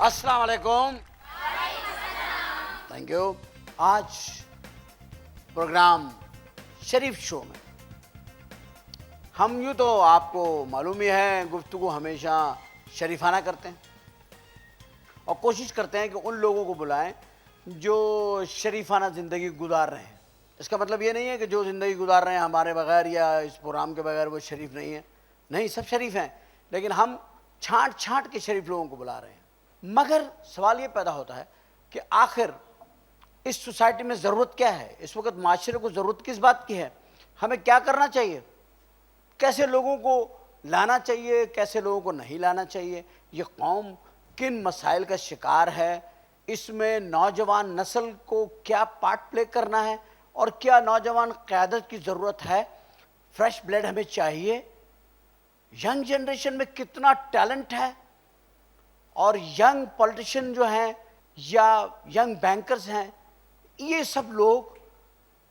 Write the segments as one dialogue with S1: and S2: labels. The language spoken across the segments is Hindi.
S1: अस्सलाम वालेकुम। Thank you. आज प्रोग्राम शरीफ शो में हम यूँ तो आपको मालूम ही है गुफ्तगू हमेशा शरीफाना करते हैं और कोशिश करते हैं कि उन लोगों को बुलाएं जो शरीफाना ज़िंदगी गुजार रहे हैं। इसका मतलब ये नहीं है कि जो ज़िंदगी गुजार रहे हैं हमारे बगैर या इस प्रोग्राम के बगैर वो शरीफ नहीं है। नहीं, सब शरीफ हैं, लेकिन हम छांट छांट के शरीफ लोगों को बुला रहे हैं। मगर सवाल ये पैदा होता है कि आखिर इस सोसाइटी में ज़रूरत क्या है? इस वक्त माशरे को ज़रूरत किस बात की है? हमें क्या करना चाहिए? कैसे लोगों को लाना चाहिए, कैसे लोगों को नहीं लाना चाहिए? ये कौम किन मसाइल का शिकार है? इसमें नौजवान नस्ल को क्या पार्ट प्ले करना है और क्या नौजवान क़यादत की ज़रूरत है? फ्रेश ब्लड हमें चाहिए। यंग जनरेशन में कितना टैलेंट है और यंग पॉलिटिशियन जो हैं या यंग बैंकर्स हैं, ये सब लोग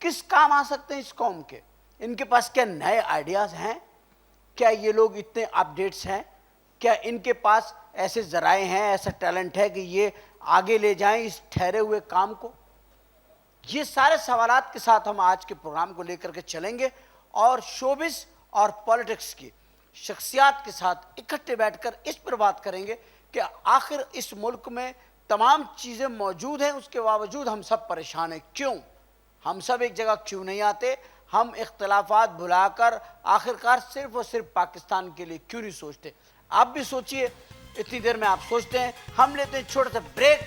S1: किस काम आ सकते हैं इस कौम के? इनके पास क्या नए आइडियाज़ हैं? क्या ये लोग इतने अपडेट्स हैं? क्या इनके पास ऐसे ज़राए हैं, ऐसा टैलेंट है कि ये आगे ले जाएं इस ठहरे हुए काम को? ये सारे सवालात के साथ हम आज के प्रोग्राम को लेकर के चलेंगे और शोबिस और पॉलिटिक्स की शख्सियात के साथ इकट्ठे बैठकर इस पर बात करेंगे कि आखिर इस मुल्क में तमाम चीज़ें मौजूद हैं, उसके बावजूद हम सब परेशान हैं। क्यों? हम सब एक जगह क्यों नहीं आते? हम इख्तलाफात भुलाकर आखिरकार सिर्फ और सिर्फ पाकिस्तान के लिए क्यों नहीं सोचते? आप भी सोचिए। इतनी देर में आप सोचते हैं, हम लेते हैं छोटा सा break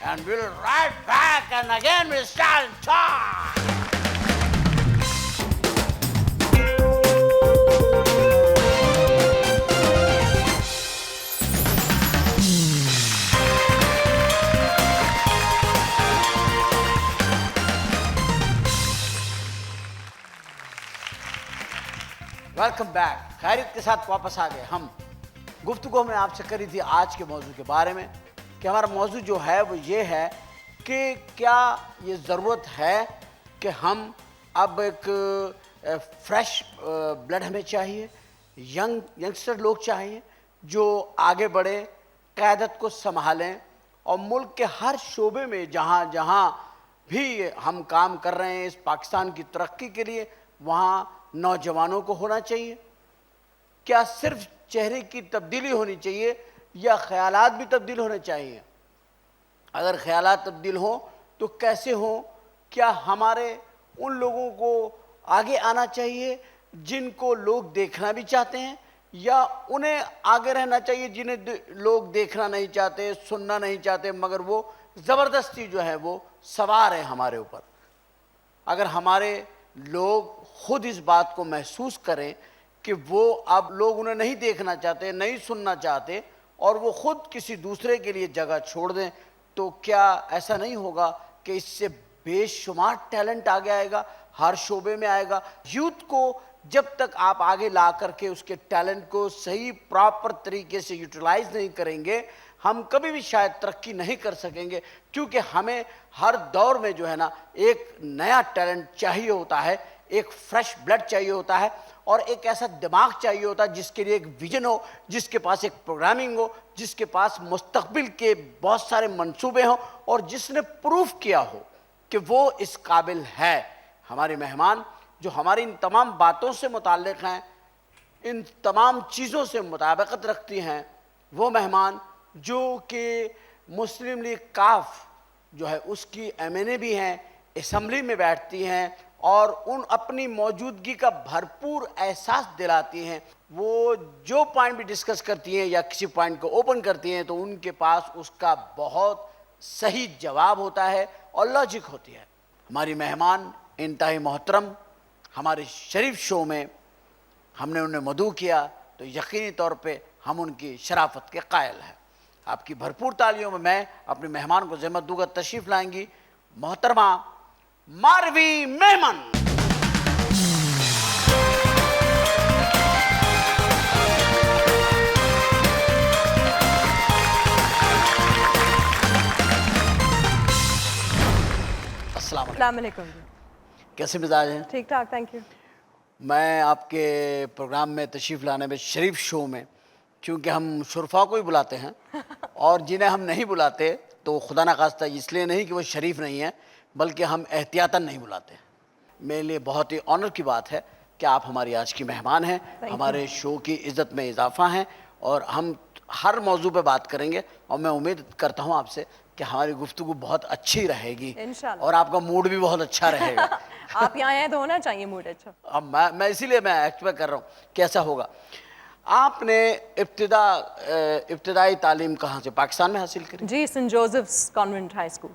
S1: and will right back and again will start talk. Welcome back. खैरियत के साथ वापस आ गए हम। गुफ्तगू हमने आपसे करी थी आज के मौजू के बारे में कि हमारा मौजू जो है वो ये है कि क्या ये ज़रूरत है कि हम अब एक फ्रेश ब्लड हमें चाहिए, यंगस्टर लोग चाहिए जो आगे बढ़े, क़यादत को संभालें और मुल्क के हर शोबे में जहाँ जहाँ भी हम काम कर रहे हैं इस पाकिस्तान की तरक्की के लिए, वहाँ नौजवानों को होना चाहिए। क्या सिर्फ चेहरे की तब्दीली होनी चाहिए या ख्यालात भी तब्दील होने चाहिए? अगर ख्यालात तब्दील हों तो कैसे हों? क्या हमारे उन लोगों को आगे आना चाहिए जिनको लोग देखना भी चाहते हैं, या उन्हें आगे रहना चाहिए जिन्हें लोग देखना नहीं चाहते, सुनना नहीं चाहते, मगर वो ज़बरदस्ती जो है वो सवार है हमारे ऊपर? अगर हमारे लोग खुद इस बात को महसूस करें कि वो अब लोग उन्हें नहीं देखना चाहते, नहीं सुनना चाहते और वो खुद किसी दूसरे के लिए जगह छोड़ दें, तो क्या ऐसा नहीं होगा कि इससे बेशुमार टैलेंट आगे आएगा, हर शोबे में आएगा? यूथ को जब तक आप आगे ला करके उसके टैलेंट को सही प्रॉपर तरीके से यूटिलाइज नहीं करेंगे, हम कभी भी शायद तरक्की नहीं कर सकेंगे। क्योंकि हमें हर दौर में जो है ना एक नया टैलेंट चाहिए होता है, एक फ्रेश ब्लड चाहिए होता है और एक ऐसा दिमाग चाहिए होता है जिसके लिए एक विजन हो, जिसके पास एक प्रोग्रामिंग हो, जिसके पास मुस्तकबिल के बहुत सारे मंसूबे हों और जिसने प्रूफ किया हो कि वो इस काबिल है। हमारे मेहमान जो हमारी इन तमाम बातों से मुताल्लिक़ हैं, इन तमाम चीज़ों से मुताबिकत रखती हैं, वो मेहमान जो कि मुस्लिम लीग काफ जो है उसकी एमएनए भी हैं, असम्बली में बैठती हैं और उन अपनी मौजूदगी का भरपूर एहसास दिलाती हैं। वो जो पॉइंट भी डिस्कस करती हैं या किसी पॉइंट को ओपन करती हैं तो उनके पास उसका बहुत सही जवाब होता है और लॉजिक होती है। हमारी मेहमान इंतहाई मोहतरम, हमारे शरीफ शो में हमने उन्हें मदऊ किया तो यकीनी तौर पे हम उनकी शराफत के कायल हैं। आपकी भरपूर तालियों में मैं अपने मेहमान को ज़हमत दूंगा, तशरीफ़ लाएंगी मोहतरमा मारवी मेमन। अस्सलाम वालेकुम। कैसे मिजाज हैं?
S2: ठीक ठाक, थैंक यू।
S1: मैं आपके प्रोग्राम में तशरीफ़ लाने में, शरीफ शो में, क्योंकि हम शुरफा को ही बुलाते हैं और जिन्हें हम नहीं बुलाते तो खुदा ना खास्ता इसलिए नहीं कि वो शरीफ नहीं है, बल्कि हम एहतियातन नहीं बुलाते। मेरे लिए बहुत ही ऑनर की बात है कि आप हमारी आज की मेहमान हैं, हमारे शो की इज़्ज़त में इजाफा हैं, और हम हर मौजू पे बात करेंगे। और मैं उम्मीद करता हूँ आपसे कि हमारी गुफ्तगू बहुत अच्छी रहेगी और आपका मूड भी बहुत अच्छा रहेगा।
S2: आप यहाँ आए तो होना चाहिए मूड अच्छा।
S1: अब मैं इसीलिए मैं एक्सपेक्ट कर रहा हूँ कैसा होगा। आपने इब्तिदाई तालीम कहाँ से, पाकिस्तान में हासिल करी?
S2: जी, saint Joseph's convent high school,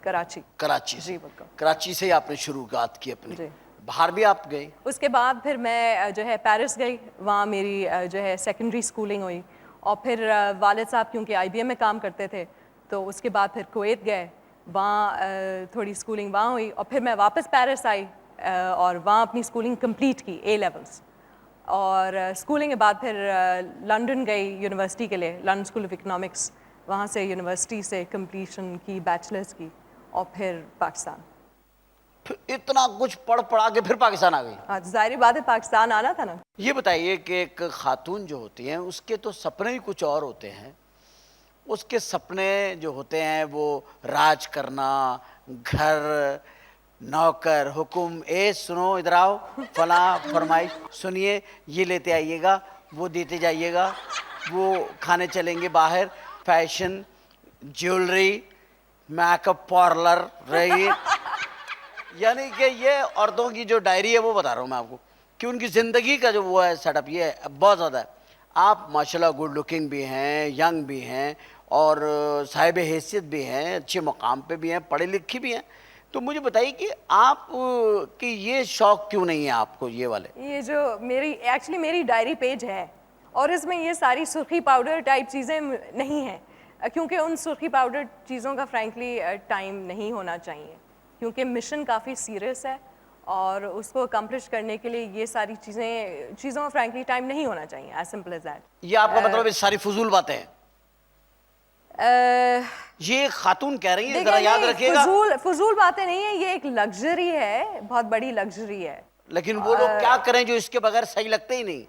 S2: Karachi.
S1: Karachi से? कराची से ही आपने शुरुआत की अपनी? बाहर भी आप गई?
S2: उसके बाद फिर मैं जो है पेरिस गई, वहाँ मेरी जो है सेकेंडरी स्कूलिंग हुई। और फिर वालिद साहब क्योंकि IBM में काम करते थे, तो उसके बाद फिर कुवैत गए, वहाँ थोड़ी स्कूलिंग वहाँ हुई। और फिर मैं वापस पेरिस आई और वहाँ अपनी स्कूलिंग कंप्लीट की, A levels। और स्कूलिंग के बाद फिर लंदन गई यूनिवर्सिटी के लिए, लंदन स्कूल ऑफ इकोनॉमिक्स। वहाँ से यूनिवर्सिटी से कंप्लीशन की, बैचलर्स की, और फिर पाकिस्तान।
S1: फिर इतना कुछ पढ़ पढ़ा के फिर पाकिस्तान आ गई?
S2: हाँ, जाहिर बात है, पाकिस्तान आना था ना।
S1: ये बताइए कि एक खातून जो होती हैं उसके तो सपने ही कुछ और होते हैं। उसके सपने जो होते हैं वो राज करना, घर, नौकर, हुक्म, ए सुनो इधर आओ, फला फरमाइश सुनिए, ये लेते आइएगा, वो देते जाइएगा, वो खाने चलेंगे बाहर, फैशन, ज्वेलरी, मेकअप पार्लर रही। यानी कि ये औरतों की जो डायरी है वो बता रहा हूँ मैं आपको कि उनकी ज़िंदगी का जो वो है सेटअप, ये है बहुत ज़्यादा है। आप माशाल्लाह गुड लुकिंग भी हैं, यंग भी हैं, और साहिब हैसियत भी हैं, अच्छे मकाम पे भी हैं, पढ़े लिखे भी हैं। तो मुझे बताइए कि आप कि ये शौक़ क्यों नहीं है आपको ये वाले?
S2: ये जो एक्चुअली मेरी डायरी पेज है, और इसमें ये सारी सुर्खी पाउडर टाइप चीज़ें नहीं हैं, क्योंकि उन सुर्खी पाउडर चीज़ों का फ्रैंकली टाइम नहीं होना चाहिए, क्योंकि मिशन काफ़ी सीरियस है और उसको अकम्प्लिश करने के लिए ये सारी चीज़ों का फ्रैंकली टाइम नहीं होना चाहिए, एज सिंपल एज दैट।
S1: ये आपका मतलब ये सारी फजूल बातें हैं? ये खातून कह रही है, जरा याद रखिएगा।
S2: फजूल बातें नहीं है, ये एक लग्जरी है, बहुत बड़ी लग्जरी है।
S1: लेकिन वो लोग क्या करें जो इसके बगैर सही लगते ही नहीं।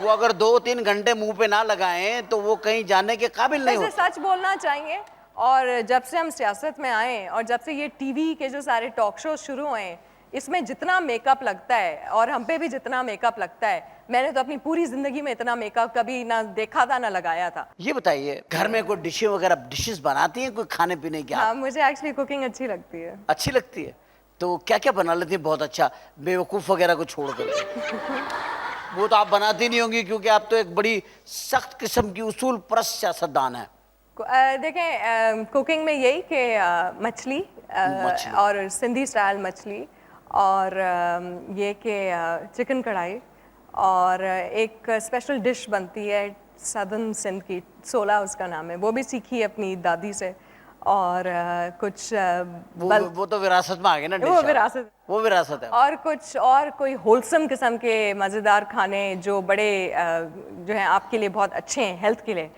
S1: वो अगर 2-3 घंटे मुंह पे ना लगाएं तो वो कहीं जाने के काबिल नहीं होते।
S2: सच बोलना चाहिए। और जब से हम सियासत में आए और जब से ये टीवी के जो सारे टॉक शो शुरू हुए, इसमें जितना मेकअप लगता है और हम पे भी जितना मेकअप लगता है, मैंने तो अपनी पूरी जिंदगी में इतना मेकअप कभी ना देखा था ना लगाया था। ये
S1: बताइए, घर में कोई डिशेस बनाती हैं कोई खाने पीने की?
S2: हाँ, मुझे एक्चुअली कुकिंग अच्छी लगती है।
S1: अच्छी लगती है? तो क्या क्या बना लेती है बहुत अच्छा, बेवकूफ़ वगैरह को छोड़ कर? वो तो आप बनाती नहीं होंगी क्योंकि आप तो एक बड़ी सख्त किस्म की उसूल परस्त सियासतदान है।
S2: देखें, कुकिंग में यही कि मछली और सिंधी स्टाइल मछली, और ये कि चिकन कढ़ाई, और एक स्पेशल डिश बनती है सदर्न सिंध की, सोला उसका नाम है, वो भी सीखी है अपनी दादी से। और कुछ
S1: वो तो विरासत में आ गया ना, वो विरासत है।
S2: और कुछ और कोई होलसम किस्म के मज़ेदार खाने जो बड़े जो हैं आपके लिए बहुत अच्छे हैं हेल्थ के लिए।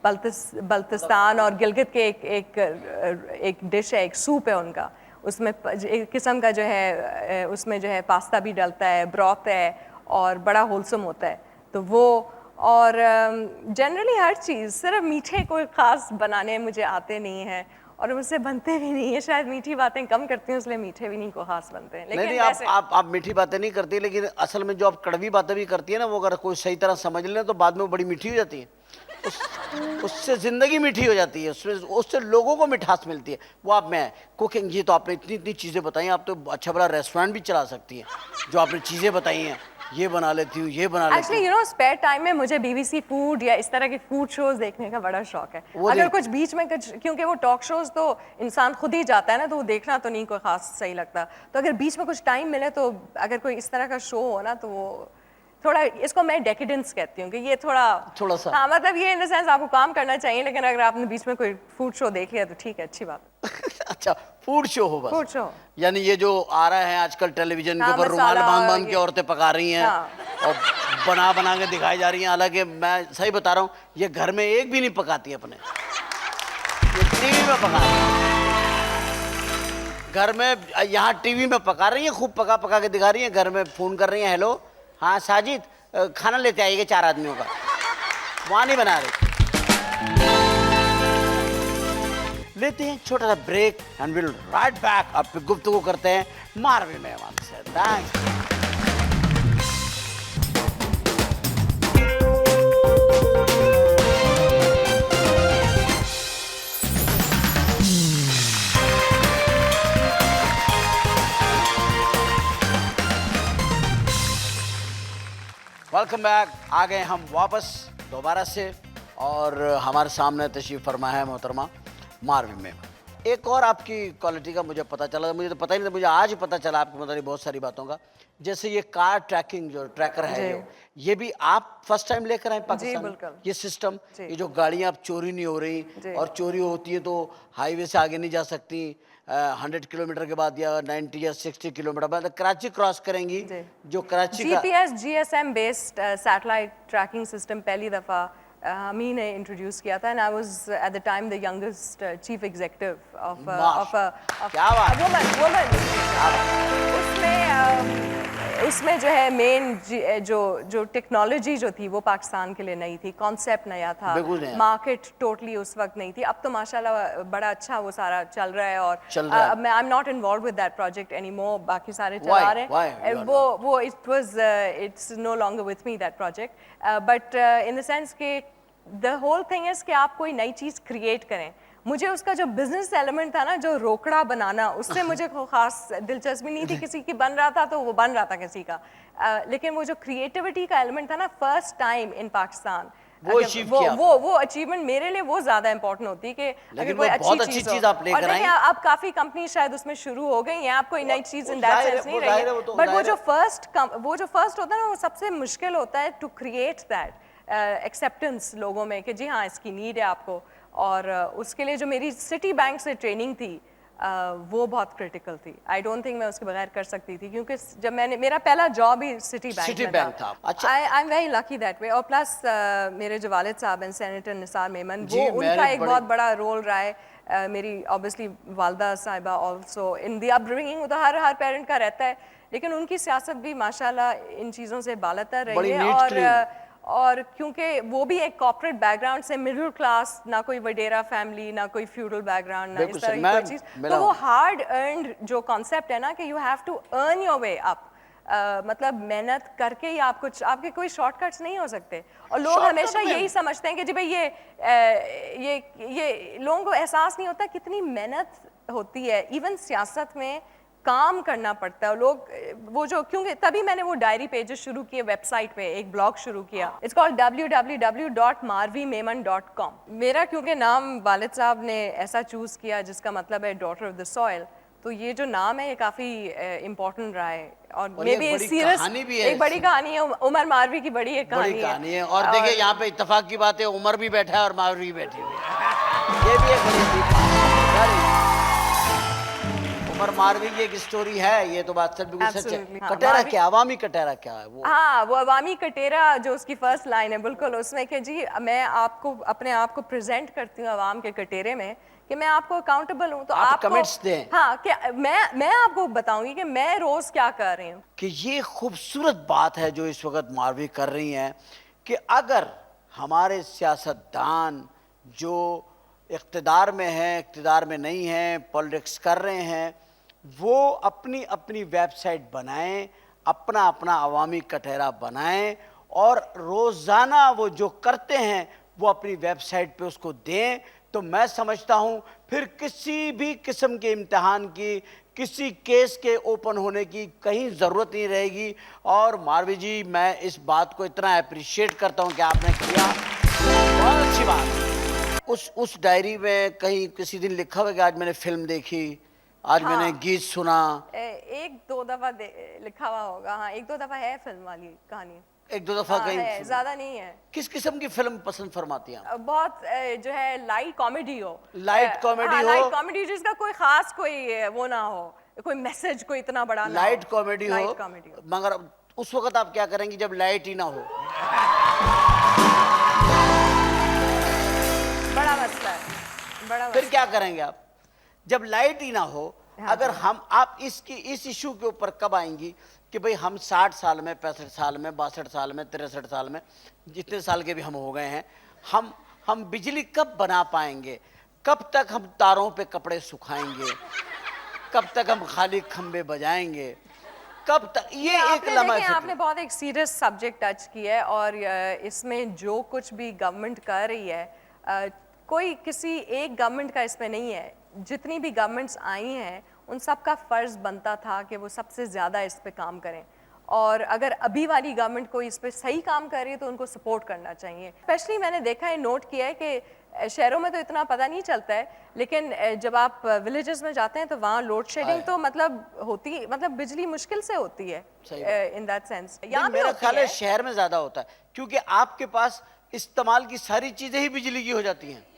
S2: बल्तिस्तान और गिलगित के एक डिश है, एक सूप है उनका, उसमें एक किस्म का जो है उसमें जो है पास्ता भी डलता है, ब्रॉथ है, और बड़ा होलसम होता है। तो वो, और जनरली हर चीज़, सिर्फ मीठे कोई ख़ास बनाने मुझे आते नहीं हैं और मुझसे बनते भी नहीं है। शायद मीठी बातें कम करती हूँ इसलिए मीठे भी नहीं को ख़ास बनते हैं। लेकिन
S1: नहीं, आप मीठी बातें नहीं करती, लेकिन असल में जो आप कड़वी बातें भी करती है ना, वो अगर कोई सही तरह समझ लें तो बाद में वो बड़ी मीठी हो जाती है। उससे ज़िंदगी मीठी हो जाती है, उससे लोगों को मिठास मिलती है। वो आप में कुकिंग, ये तो आपने इतनी इतनी चीज़ें बताई, आप तो अच्छा बड़ा रेस्टोरेंट भी चला सकती हैं। जो आपने चीज़ें बताई हैं, ये बना लेती हूँ, ये बना लेती हूँ।
S2: Actually you know, spare time में मुझे BBC फूड या इस तरह के फूड शोज देखने का बड़ा शौक है। अगर कुछ बीच में कुछ, क्योंकि वो टॉक शोज तो इंसान खुद ही जाता है ना, तो वो देखना तो नहीं कोई खास सही लगता। तो अगर बीच में कुछ टाइम मिले तो अगर कोई इस तरह का शो हो ना, तो वो थोड़ा, इसको मैं डेकेडेंस कहती हूँ कि ये थोड़ा सा, हाँ, मतलब ये इन द सेंस आपको काम करना चाहिए, लेकिन अगर आपने बीच में कोई फूड शो देख लिया तो ठीक है, अच्छी बात।
S1: अच्छा, फूड शो हो बस?
S2: फूड शो,
S1: यानी ये जो आ रहा है आजकल टेलीविजन के ऊपर, रुमाल बांध के औरतें पका रही हैं और बना के दिखाई जा रही हैं। हालांकि मैं सही बता रहा हूँ, ये घर में एक भी नहीं पकाती अपने, ये टीवी में पका रही है। घर में, यहाँ टीवी में पका रही है, खूब पका के दिखा रही है। घर में फ़ोन कर रही है, हेलो हाँ साजिद, खाना लेते आइएगा 4 आदमियों का, वहाँ नहीं बना रही। लेते हैं छोटा सा break and will right back. अब फिर गुफ्तगू करते हैं मारवी मेहमान से। थैंक्स। Welcome back. आ गए हम वापस दोबारा से और हमारे सामने तशरीफ फरमा है मोहतरमा मारवी में। एक और आपकी क्वालिटी का मुझे पता चला, मुझे तो पता ही नहीं था, मुझे आज ही पता चला आपके मतलब बहुत सारी बातों का। जैसे ये कार ट्रैकिंग जो ट्रैकर है जो, ये भी आप फर्स्ट टाइम लेकर आए पाकिस्तान?
S2: बिल्कुल।
S1: ये सिस्टम, ये जो गाड़ियाँ अब चोरी नहीं हो रही और चोरी होती है तो हाईवे से आगे नहीं जा सकती, 100 किलोमीटर के बाद या 90 या 60 किलोमीटर बाद कराची क्रॉस करेंगी, जो कराची का
S2: GPS GSM based satellite tracking system पहली दफ़ा हम ही ने इंट्रोड्यूस किया था and I was at the time the youngest chief executive of
S1: क्या बात,
S2: वुमन उसमें जो है मेन जो टेक्नोलॉजी जो थी वो पाकिस्तान के लिए नई थी, कॉन्सेप्ट नया था, मार्केट टोटली उस वक्त नहीं थी। अब तो माशाल्लाह बड़ा अच्छा वो सारा चल रहा है और मैं I am not involve with that project any more, बाकी सारे चला रहे हैं वो it's no longer with me that project, but in the sense कि द होल थिंग इज कि आप कोई नई चीज़ क्रिएट करें। मुझे उसका जो बिजनेस एलिमेंट था ना, जो रोकड़ा बनाना, उससे मुझे खास दिलचस्पी नहीं थी। किसी की बन रहा था तो वो बन रहा था किसी का, लेकिन वो जो क्रिएटिविटी का एलिमेंट था ना, फर्स्ट टाइम इन पाकिस्तान, वो अचीवमेंट मेरे लिए वो ज्यादा इंपॉर्टेंट होती है कि अगर कोई अच्छी चीज आप लेकर आए। अब काफी कंपनी शायद उसमें शुरू हो गई हैं, आप कोई नई चीज इन दैट सेंस नहीं रही है, बट वो जो फर्स्ट होता है ना, वो सबसे मुश्किल होता है टू क्रिएट दैट एक्सेप्टेंस लोगों में कि जी हाँ इसकी नीड है आपको। और उसके लिए जो मेरी सिटी बैंक से ट्रेनिंग थी वो बहुत क्रिटिकल थी। आई डोंट थिंक मैं उसके बगैर कर सकती थी, क्योंकि जब मैंने मेरा पहला जॉब ही सिटी बैंक था। अच्छा, I am very lucky that way. और प्लस मेरे जो वालिद साहब हैं सेनेटर निसार मेमन, वो उनका एक बहुत बड़ा रोल रहा है। मेरी ऑब्वियसली वालदा साहिबा ऑल्सो इन दी अपब्रिंगिंग, तो हर पेरेंट का रहता है, लेकिन उनकी सियासत भी माशाल्लाह इन चीज़ों से बालतर रही है। और क्योंकि वो भी एक कॉर्पोरेट बैकग्राउंड से, मिडिल क्लास, ना कोई वडेरा फैमिली, ना कोई फ्यूडल बैकग्राउंड, ना इस तरह की कोई चीज़, तो वो हार्ड अर्नड जो कॉन्सेप्ट है ना कि you have to earn your way up, मतलब मेहनत करके ही आपके कोई शॉर्टकट्स नहीं हो सकते। और लोग हमेशा यही समझते हैं कि जी भाई ये लोगों को एहसास नहीं होता कितनी मेहनत होती है, इवन सियासत में काम करना पड़ता है। लोग वो जो, क्योंकि तभी मैंने वो डायरी पेजेस शुरू किए, वेबसाइट पे एक ब्लॉग शुरू किया, इट्स कॉल्ड www.marvimeman.com। मेरा क्योंकि नाम वालिद साहब ने ऐसा चूज किया जिसका मतलब है डॉटर ऑफ द सॉइल, तो ये जो नाम है ये काफी इम्पोर्टेंट रहा है। और मे बी सीरियस एक बड़ी कहानी है, उमर मारवी की बड़ी एक कहानी है।
S1: और देखिए यहाँ पे इत्तेफाक की बात है, उमर भी बैठा है और मारवी भी बैठी हुई है, ये भी एक बड़ी उमर मारवी की एक स्टोरी है, ये तो बात बिल्कुल सच है। कटेरा क्या, अवामी कटेरा क्या है वो?
S2: हाँ, वो अवामी कटेरा जो उसकी फर्स्ट लाइन है बिल्कुल उसमें कि जी मैं आपको अपने आप को प्रेजेंट करती हूँ अवाम के कटेरे में कि मैं आपको अकाउंटेबल हूँ, तो आप
S1: कमेंट्स दें।
S2: हाँ, क्या मैं आपको बताऊंगी कि मैं रोज क्या कर रही हूँ।
S1: कि ये खूबसूरत बात है जो इस वक्त मारवी कर रही हैं कि अगर हमारे सियासतदान जो इख्तिदार में हैं, इख्तिदार में नहीं हैं, पॉलिटिक्स कर रहे हैं, वो अपनी अपनी वेबसाइट बनाएं, अपना अपना अवामी कटहरा बनाएं और रोज़ाना वो जो करते हैं वो अपनी वेबसाइट पे उसको दें, तो मैं समझता हूँ फिर किसी भी किस्म के इम्तिहान की, किसी केस के ओपन होने की कहीं ज़रूरत नहीं रहेगी। और मारवी जी, मैं इस बात को इतना अप्रिशिएट करता हूँ कि आपने किया, बहुत अच्छी बात। उस डायरी में कहीं किसी दिन लिखा हुआ कि आज मैंने फिल्म देखी, आज मैंने गीत सुना,
S2: एक दो दफा लिखा हुआ होगा। हाँ, एक दो दफा है फिल्म वाली कहानी,
S1: एक दो दफा कहीं
S2: है, ज्यादा नहीं है।
S1: किस किस्म की फिल्म पसंद फरमाती हैं?
S2: बहुत जो है लाइट कॉमेडी हो,
S1: लाइट
S2: कॉमेडी जिसका कोई खास कोई वो ना हो, कोई मैसेज कोई इतना बड़ा ना,
S1: लाइट कॉमेडी हो। मगर उस वक्त आप क्या करेंगी जब लाइट ही ना हो?
S2: बड़ा मसला है, बड़ा
S1: फिर क्या करेंगे आप जब लाइट ही ना हो? अगर आप इस इशू के ऊपर कब आएंगी कि भाई हम 60 साल में, 65 साल में, 62 साल में, 63 साल में, जितने साल के भी हम हो गए हैं, हम हम बिजली कब बना पाएंगे, कब तक हम तारों पे कपड़े सुखाएंगे, कब तक हम खाली खंबे बजाएंगे, कब तक ये एक
S2: आपने
S1: लम्हा
S2: देखें,
S1: फिक्र।
S2: आपने बहुत एक सीरियस सब्जेक्ट टच किया है और इसमें जो कुछ भी गवर्नमेंट कर रही है, कोई किसी एक गवर्नमेंट का इसमें नहीं है। जितनी भी गवर्नमेंट्स आई हैं उन सब का फ़र्ज़ बनता था कि वो सबसे ज़्यादा इस पे काम करें, और अगर अभी वाली गवर्नमेंट कोई इस पे सही काम कर रही है तो उनको सपोर्ट करना चाहिए। स्पेशली मैंने देखा है, नोट किया है कि शहरों में तो इतना पता नहीं चलता है, लेकिन जब आप विलेजेस में जाते हैं तो वहाँ लोड शेडिंग तो मतलब होती, मतलब बिजली मुश्किल से होती है इन दैट सेंस। यहाँ भी
S1: मेरा
S2: होती
S1: ख्याल है
S2: है।
S1: शहर में ज्यादा होता है, क्योंकि आपके पास इस्तेमाल की सारी चीजें ही बिजली की हो जाती हैं।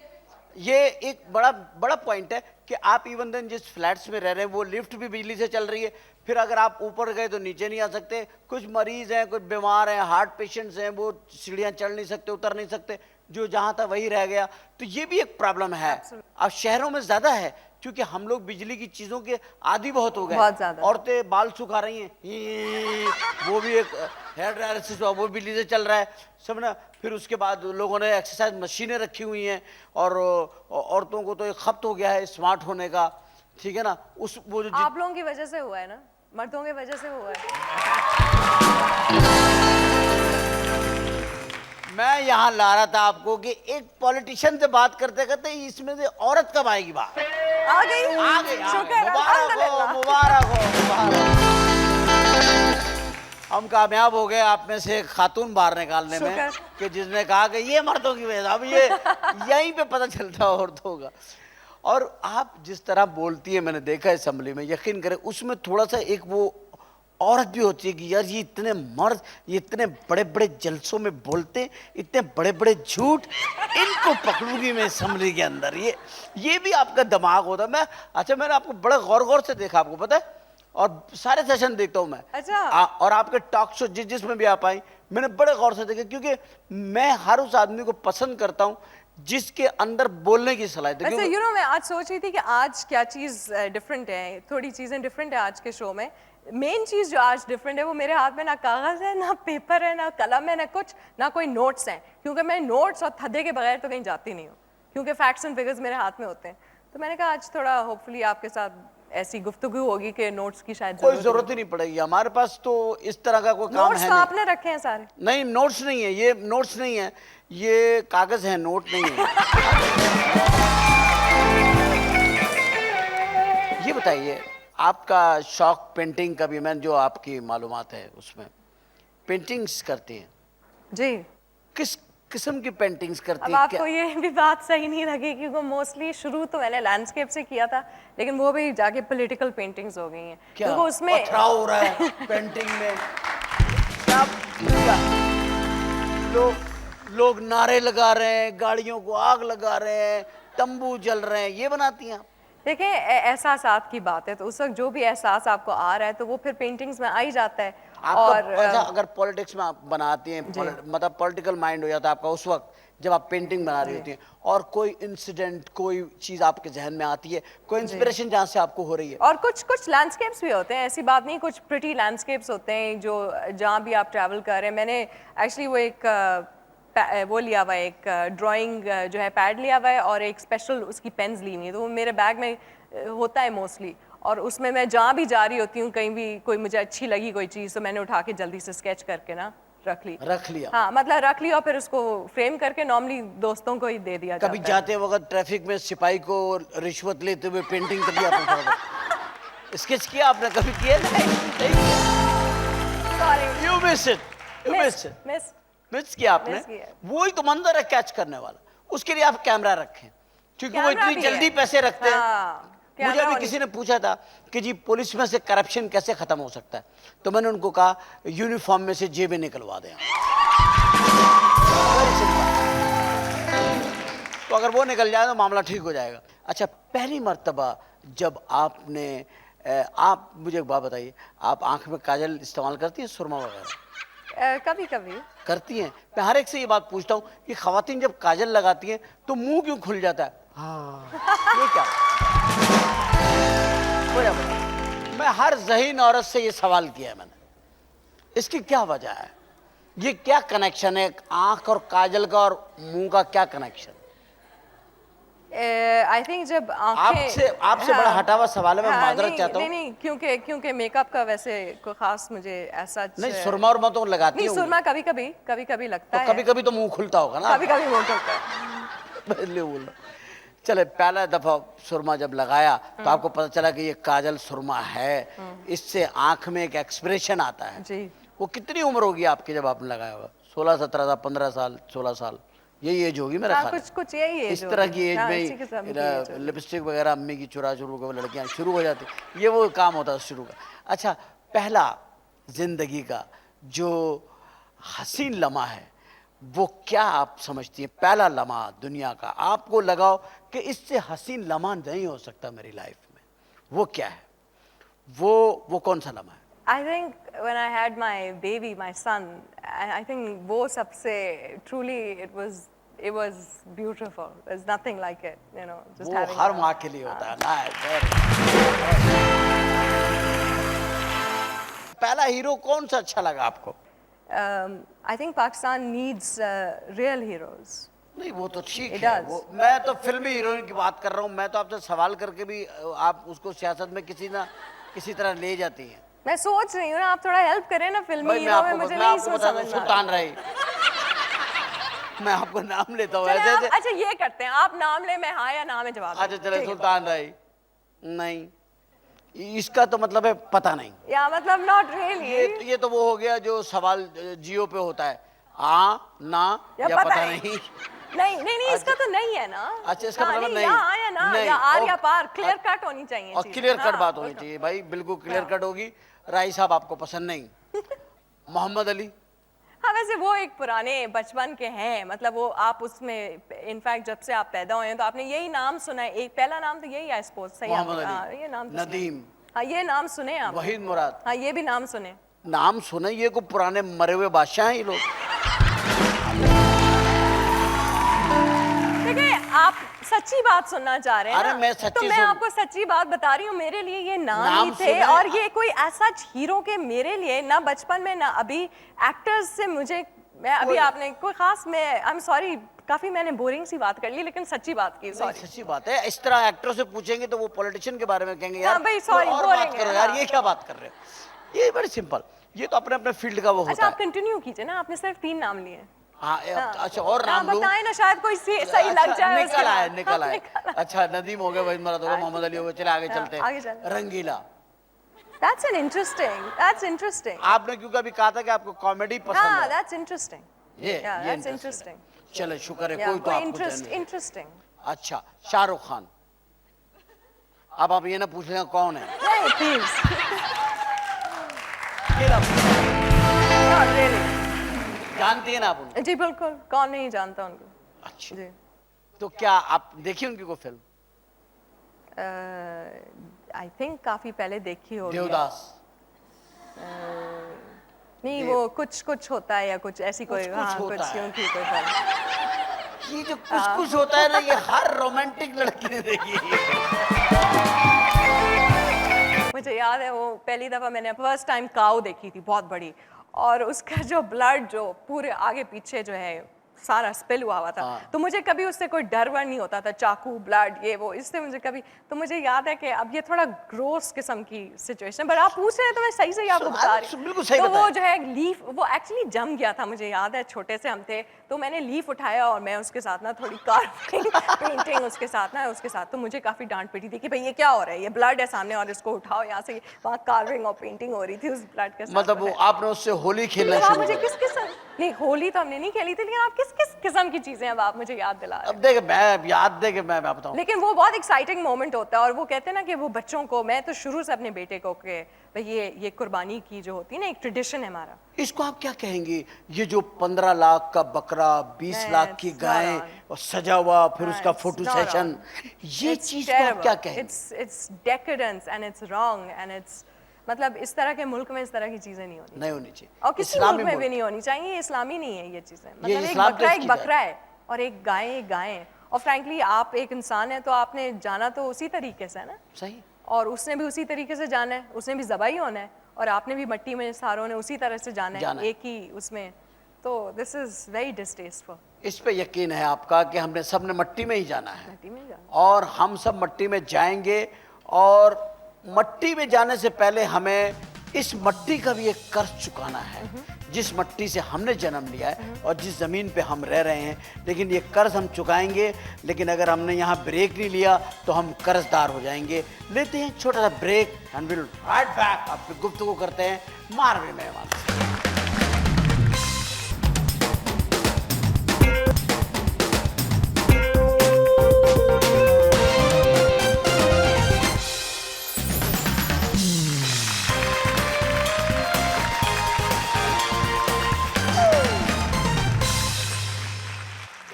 S1: ये एक बड़ा बड़ा पॉइंट है कि आप इवन देन जिस फ्लैट्स में रह रहे हैं वो लिफ्ट भी बिजली से चल रही है, फिर अगर आप ऊपर गए तो नीचे नहीं आ सकते। कुछ मरीज हैं, कुछ बीमार हैं, हार्ट पेशेंट्स हैं, वो सीढ़ियाँ चढ़ नहीं सकते, उतर नहीं सकते, जो जहाँ था वही रह गया। तो ये भी एक प्रॉब्लम है। अब शहरों में ज़्यादा है क्योंकि हम लोग बिजली की चीज़ों के आदी बहुत हो गए।
S2: बहुत ज़्यादा।
S1: औरतें बाल सुखा रही हैं, वो भी एक हेयर ड्रायर से वो बिजली से चल रहा है सब ना। फिर उसके बाद लोगों ने एक्सरसाइज मशीनें रखी हुई हैं और औरतों को तो एक खपत हो गया है स्मार्ट होने का, ठीक है ना। उस वो जो
S2: आप लोगों की वजह से हुआ है ना, मर्दों की वजह से हुआ है।
S1: मैं यहाँ ला रहा था आपको कि एक पॉलिटिशियन से बात करते करते इसमें से औरत कब आएगी बात।
S2: आ गई,
S1: आ गई,
S2: शुक्र,
S1: मुबारक हो,
S2: अल्हम्दुलिल्लाह।
S1: मुबारक हो, मुबारक। हम कामयाब हो गए आप में से एक खातून बाहर निकालने में,
S2: शुक्र।
S1: कि जिसने कहा कि ये मर्दों की वजह से। अब ये यहीं पे पता चलता है औरतों का। और आप जिस तरह बोलती है, मैंने देखा है असेंबली में, यकीन करें उसमें थोड़ा सा एक वो औरत भी होती है कि यार ये इतने मर्द, ये इतने बड़े बड़े जलसों में बोलते, इतने बड़े बड़े झूठ, इनको पकड़ूंगी मैं असेंबली के अंदर। ये भी आपका दिमाग होता है। मैंने आपको बड़े गौर गौर से देखा, आपको पता है, और सारे सेशन देखता हूँ मैं।
S2: अच्छा।
S1: और आपके टॉक शो जिसमें भी आप आई, मैंने बड़े गौर से देखे, क्योंकि मैं हर उस आदमी को पसंद करता हूँ जिसके अंदर बोलने की सलाहियत है।
S2: अच्छा, यू नो, मैं आज सोच रही थी कि आज क्या चीज़ डिफरेंट है, थोड़ी चीज़ें डिफरेंट है आज के शो में। मेन चीज़ जो आज डिफरेंट है वो मेरे हाथ में ना कागज़ है, ना पेपर है, ना कलम है, ना कुछ, ना कोई नोट्स हैं, क्योंकि मैं नोट्स और थद्दे के बगैर तो कहीं जाती नहीं हूँ, क्योंकि फैक्ट्स एंड फिगर्स मेरे हाथ में होते हैं। तो मैंने कहा आज थोड़ा होपफुली आपके साथ ऐसी गुफ्तगू होगी कि नोट्स की शायद
S1: कोई जरूरत ही नहीं पड़ेगी, हमारे पास तो इस तरह का कोई काम
S2: नोट्स
S1: है
S2: तो
S1: नहीं।
S2: आपने रखे हैं सारे।
S1: नहीं, नोट्स नहीं है, ये नोट्स नहीं है, ये कागज है, नोट नहीं है। ये बताइए, आपका शौक पेंटिंग का भी, मैं जो आपकी मालूमात है उसमें पेंटिंग्स करती हैं,
S2: जी।
S1: किस किस्म की पेंटिंग्स करती
S2: अब
S1: हैं?
S2: आपको ये भी बात सही नहीं लगी, क्योंकि मोस्टली शुरू तो मैंने लैंडस्केप से किया था, लेकिन वो भी जाके पॉलिटिकल पेंटिंग्स हो गई हैं,
S1: क्या
S2: क्योंकि उसमें
S1: पथराव हो रहा है पेंटिंग में? क्या लोग नारे लगा रहे हैं, गाड़ियों को आग लगा रहे हैं, तंबू जल रहे हैं, ये बनाती हैं आप?
S2: देखें, एहसासात की बात है, तो उस वक्त जो भी एहसास आपको आ रहा है तो वो फिर पेंटिंग्स में आ ही जाता है। और
S1: अच्छा, अगर पॉलिटिक्स में आप बनाती हैं, मतलब पॉलिटिकल माइंड हो जाता है आपका उस वक्त जब आप पेंटिंग बना रही होती हैं, और कोई इंसिडेंट, कोई चीज़ आपके जहन में आती है, कोई इंस्पिरेशन जहाँ से आपको हो रही है?
S2: और कुछ लैंडस्केप्स भी होते हैं, ऐसी बात नहीं, कुछ प्रिटी लैंडस्केप्स होते हैं जो जहाँ भी आप ट्रैवल कर रहे हैं। मैंने एक्चुअली वो एक वो लिया हुआ है, एक ड्राइंग जो है पैड लिया हुआ है, और एक स्पेशल उसकी पेन्स ली हुई है, तो वो मेरे बैग में होता है मोस्टली, और उसमें मैं जहाँ भी जा रही होती हूँ, कहीं भी कोई मुझे अच्छी लगी कोई चीज़, तो मैंने उठा के जल्दी से स्केच करके ना रख लिया। हाँ, मतलब रख लिया, और फिर उसको फ्रेम करके नॉर्मली दोस्तों को ही दे दिया
S1: कभी
S2: जाता है।
S1: जाते वक्त ट्रैफिक में सिपाही को रिश्वत लेते हुए पेंटिंग कर दिया आपने? स्केच किया आपने कभी? किया नहीं?
S2: Sorry,
S1: you miss it, miss किया आपने।
S2: मिस किया।
S1: वही तो मंजर है कैच करने वाला, उसके लिए आप कैमरा रखें, क्योंकि वो
S2: कैमरा
S1: इतनी
S2: भी है।
S1: जल्दी पैसे रखते हैं।
S2: हाँ,
S1: मुझे
S2: कैमरा
S1: अभी
S2: होनी
S1: किसी ने पूछा था कि जी पुलिस में से करप्शन कैसे खत्म हो सकता है, तो मैंने उनको कहा यूनिफॉर्म में से जेबें निकलवा दें। Very simple। तो अगर वो निकल जाए तो मामला ठीक हो जाएगा। अच्छा, पहली मर्तबा जब आपने आप मुझे एक बात बताइए, आप आंख में काजल इस्तेमाल करती हैं, सुरमा वगैरह
S2: कभी कभी
S1: करती हैं? मैं हर एक से ये बात पूछता हूँ कि खवातीन जब काजल लगाती हैं तो मुंह क्यों खुल जाता है? हाँ, ये क्या वजह बताइए। मैं हर ज़हीन औरत से ये सवाल किया है मैंने, इसकी क्या वजह है? ये क्या कनेक्शन है आंख और काजल का और मुंह का, क्या कनेक्शन?
S2: आई थिंक जब आंखें
S1: आपसे बड़ा हटावा सवाल है, मैं माजरत
S2: नहीं,
S1: चाहता हूँ।
S2: नहीं क्योंकि मेकअप का वैसे कोई खास मुझे ऐसा
S1: नहीं, सुरमा उरमा तो लगाती
S2: नहीं,
S1: होंगी।
S2: सुरमा कभी कभी लगता है,
S1: कभी कभी तो मुंह खुलता होगा ना।
S2: कभी कभी मुंह खुलता है।
S1: इसलिए बोल रहा हूं। चले, पहला दफा सुरमा जब लगाया तो आपको पता चला कि ये काजल सुरमा है, इससे आंख में एक एक्सप्रेशन आता है
S2: जी।
S1: वो कितनी उम्र होगी आपकी जब आपने लगाया हुआ? 16 17 साल, 15 साल, 16 साल, यही एज होगी मेरा
S2: हाँ,
S1: ख्याल है।
S2: कुछ यही एज
S1: इस तरह की एज
S2: हाँ,
S1: में
S2: इसी किस्म की एज
S1: ही
S2: होगी।
S1: लिपस्टिक वगैरह अम्मी की चुरा चुरू को लड़कियां शुरू हो जाती, ये वो काम होता है शुरू का। अच्छा, पहला जिंदगी का जो हसीन लम्हा है वो क्या आप समझती हैं? पहला लम्हा दुनिया का आपको लगाओ कि इससे हसीन लम्हा नहीं हो सकता मेरी लाइफ में, वो क्या है? वो कौन सा लम्हा है?
S2: I think when I had my baby, my son, I think वो सबसे truly it was beautiful. There's nothing like it, you know. Just
S1: वो
S2: having
S1: हर
S2: a-
S1: माँ के लिए होता है ना। पहला हीरो कौन सा अच्छा लगा आपको?
S2: I think Pakistan needs real heroes.
S1: नहीं, वो तो ठीक
S2: It
S1: है,
S2: does.
S1: वो मैं तो फिल्मी हीरोइन की बात कर रहा हूँ। मैं तो आपसे सवाल करके भी आप उसको सियासत में किसी तरह ले जाती हैं।
S2: मैं सोच रही हूँ ना, आप थोड़ा हेल्प करें ना फिल्मी
S1: भाई,
S2: हीरो में, मुझे नहीं समझ
S1: बता दूं,
S2: में आ रहा।
S1: सुल्तान राय। मैं आपको नाम लेता हूँ
S2: चले
S1: ऐसे
S2: आप,
S1: ऐसे।
S2: अच्छा ये करते हैं, आप नाम ले, मैं हाँ या ना में जवाब
S1: अच्छा
S2: दूं।
S1: चले,
S2: ठीक है।
S1: सुल्तान राय। नहीं, इसका तो मतलब है पता नहीं।
S2: या मतलब नॉट रियली।
S1: ये तो वो हो गया जो सवाल जियो पे होता है, हाँ ना या पता नहीं।
S2: नहीं, इसका तो नहीं है ना।
S1: अच्छा, इसका
S2: हाँ,
S1: मतलब नहीं।
S2: या हाँ या ना,
S1: नहीं,
S2: या आर
S1: और-
S2: या पार, क्लियर कट होनी चाहिए
S1: और
S2: चीज़।
S1: क्लियर कट
S2: हाँ,
S1: बात होनी
S2: बिल्कुल।
S1: चाहिए भाई, बिल्कुल क्लियर कट होगी। राय साहब आपको पसंद नहीं। मोहम्मद अली।
S2: हाँ, वैसे वो एक पुराने बचपन के हैं, मतलब वो आप उसमें इनफैक्ट जब से आप पैदा हुए हैं तो आपने यही नाम सुना है, एक पहला नाम तो यही है, सपोज सही
S1: मोहम्मद
S2: आपने-
S1: अली,
S2: हाँ, ये नाम तो सुने।
S1: नदीम,
S2: हाँ, ये नाम सुने आप।
S1: वहीद मुराद।
S2: हाँ, ये भी नाम सुने।
S1: नाम सुने, ये को पुराने मरे हुए बादशाह हैं ये लोग।
S2: देखिए, आप सच्ची बात सुनना चाह रहे हैं
S1: अरे
S2: ना?
S1: मैं सच्ची
S2: तो मैं
S1: सुन-
S2: आपको सच्ची बात बता रही हूँ, मेरे लिए ये नाम
S1: नाम
S2: ही थे,
S1: सुने-
S2: और ये कोई ऐसा हीरो के मेरे लिए ना बचपन में ना अभी एक्टर्स से मुझे, मैं अभी आपने कोई खास, मैं आई एम सॉरी, काफी मैंने बोरिंग सी बात कर ली, लेकिन सच्ची बात की,
S1: नहीं,
S2: सॉरी।
S1: सच्ची बात है। इस तरह एक्टर से पूछेंगे तो वो पॉलिटिशियन के बारे में कहेंगे यार,
S2: हाँ भाई,
S1: कोई
S2: sorry,
S1: और
S2: boring
S1: बात
S2: है,
S1: करो यार,
S2: हाँ।
S1: ये क्या बात कर रहे हो? ये बड़ी सिंपल, ये तो अपने अपने फील्ड का वो
S2: अच्छा,
S1: होता
S2: आप
S1: है।
S2: कंटिन्यू कीजिए ना, आपने सिर्फ 3 नाम लिए।
S1: हाँ, अच्छा, और
S2: हाँ,
S1: नाम लूं?
S2: बताएं ना, शायद कोई सही लग
S1: अच्छा,
S2: जाए उसके
S1: निकल आए,
S2: बाद।
S1: निकल
S2: हाँ,
S1: आए।
S2: निकल आए।
S1: अच्छा, नदीम हो गया, वहीद मुराद हो गया, मोहम्मद अली हो गया। चले आगे
S2: हाँ,
S1: चलते
S2: आगे
S1: हैं।
S2: चलें।
S1: रंगीला।
S2: That's an interesting, that's interesting.
S1: आपने क्योंकि अभी कहा था कि आपको कॉमेडी पसंद
S2: हाँ,
S1: है।
S2: that's interesting.
S1: ये
S2: that's
S1: interesting
S2: interesting.
S1: है। चले, शुक्र है
S2: Yeah,
S1: कोई तो
S2: कोई
S1: आपको ध्यान नहीं।
S2: interesting.
S1: अच्छा, शाहरुख खान। अब आप ये ना पूछ लेना कौन है।
S2: नहीं, please.
S1: अकेला
S2: Not really.
S1: जानती है ना आप उनको?
S2: जी बिल्कुल, कौन नहीं जानता उनको।
S1: अच्छा,
S2: जी।
S1: तो क्या आप देखी उनकी कोई फिल्म?
S2: आई थिंक काफी पहले देखी होगी।
S1: देवदास।
S2: नहीं, वो कुछ होता है या कुछ ऐसी कोई,
S1: कुछ
S2: हाँ,
S1: होता
S2: कुछ
S1: है।
S2: यूं की कोई फिल्म।
S1: ये जो कुछ होता है ना, ये हर रोमांटिक लड़की ने देखी है।
S2: मुझे याद है वो पहली दफा मैंने फर्स्ट टाइम काऊ देखी थी, बहुत बड़ी, और उसका जो ब्लड जो पूरे आगे पीछे जो है सारा स्पिल हुआ था।
S1: हाँ।
S2: तो मुझे कभी उससे कोई डर वर नहीं होता था, चाकू ब्लड ये वो, इससे मुझे कभी, तो मुझे याद है कि अब ये थोड़ा ग्रोस किस्म की सिचुएशन, पर आप पूछ रहे हैं तो मैं सही सही आपको बता रही हूँ।
S1: बिल्कुल सही
S2: तो वो
S1: बताया।
S2: जो है लीफ, वो एक्चुअली जम गया था, मुझे याद है, छोटे से हम थे, तो मैंने लीफ उठाया और मैं उसके साथ ना थोड़ी कार्विंग पेंटिंग उसके साथ, तो मुझे काफी डांट पीटी थी कि भाई ये क्या हो रहा है, ये ब्लड है सामने और इसको उठाओ यहाँ से, वहाँ कार्विंग और पेंटिंग हो रही थी उस ब्लड के साथ।
S1: मतलब वो आपने उससे होली खेलना
S2: लेकिन आप
S1: शुरू
S2: मुझे
S1: कर
S2: किस किस्म, नहीं होली तो हमने नहीं खेली थी, लेकिन आप किस किस किस्म की चीजें अब आप मुझे याद दिला रहे हैं।
S1: अब देख, मैं याद दे के मैं बताऊं।
S2: लेकिन वो बहुत एक्साइटिंग मोमेंट होता है, और वो कहते हैं ना कि वो बच्चों को, मैं तो शुरू से अपने बेटे को कि भाई ये कुर्बानी की जो होती है ना, एक ट्रेडिशन है हमारा।
S1: इसको आप क्या कहेंगे? ये जो 15 लाख का बकरा, 20 लाख की
S2: It's
S1: गाय
S2: not on.
S1: और सजा हुआ, फिर
S2: हाँ,
S1: उसका
S2: it's
S1: फोटो
S2: not
S1: सेशन, ये चीज को आप क्या कहेंगे?
S2: It's decadence and it's wrong and it's, मतलब इस तरह के मुल्क में इस तरह की चीजें नहीं होनी,
S1: नहीं होनी चाहिए।
S2: और किसी
S1: इस्लामी
S2: मुल्क में भी
S1: मुल्क।
S2: नहीं होनी चाहिए, ये इस्लामी नहीं है ये चीजें। मतलब एक
S1: इस्लाम
S2: बकरा
S1: तो
S2: एक
S1: इसकी
S2: बकरा है और एक गाय है, और फ्रैंकली आप एक इंसान है तो आपने जाना तो उसी तरीके से है ना,
S1: सही।
S2: और उसने भी उसी तरीके से जाना है, उसने भी ज़बाई होना है, और आपने भी मट्टी में सारों ने उसी तरह से जाना है, एक ही उसमें। तो दिस इज वेरी डिस्टेस्टफुल।
S1: इस पे यकीन है आपका कि हमने सबने मट्टी में ही जाना है,
S2: मट्टी में ही जाना
S1: और हम सब मट्टी में जाएंगे और मट्टी में जाने से पहले हमें इस मट्टी का भी एक कर्ज चुकाना है, जिस मट्टी से हमने जन्म लिया है और जिस ज़मीन पे हम रह रहे हैं। लेकिन ये कर्ज हम चुकाएंगे, लेकिन अगर हमने यहाँ ब्रेक नहीं लिया तो हम कर्जदार हो जाएंगे। लेते हैं छोटा सा break and will right back. आपकी गुफ्तगू करते हैं मारवी मेहमान से।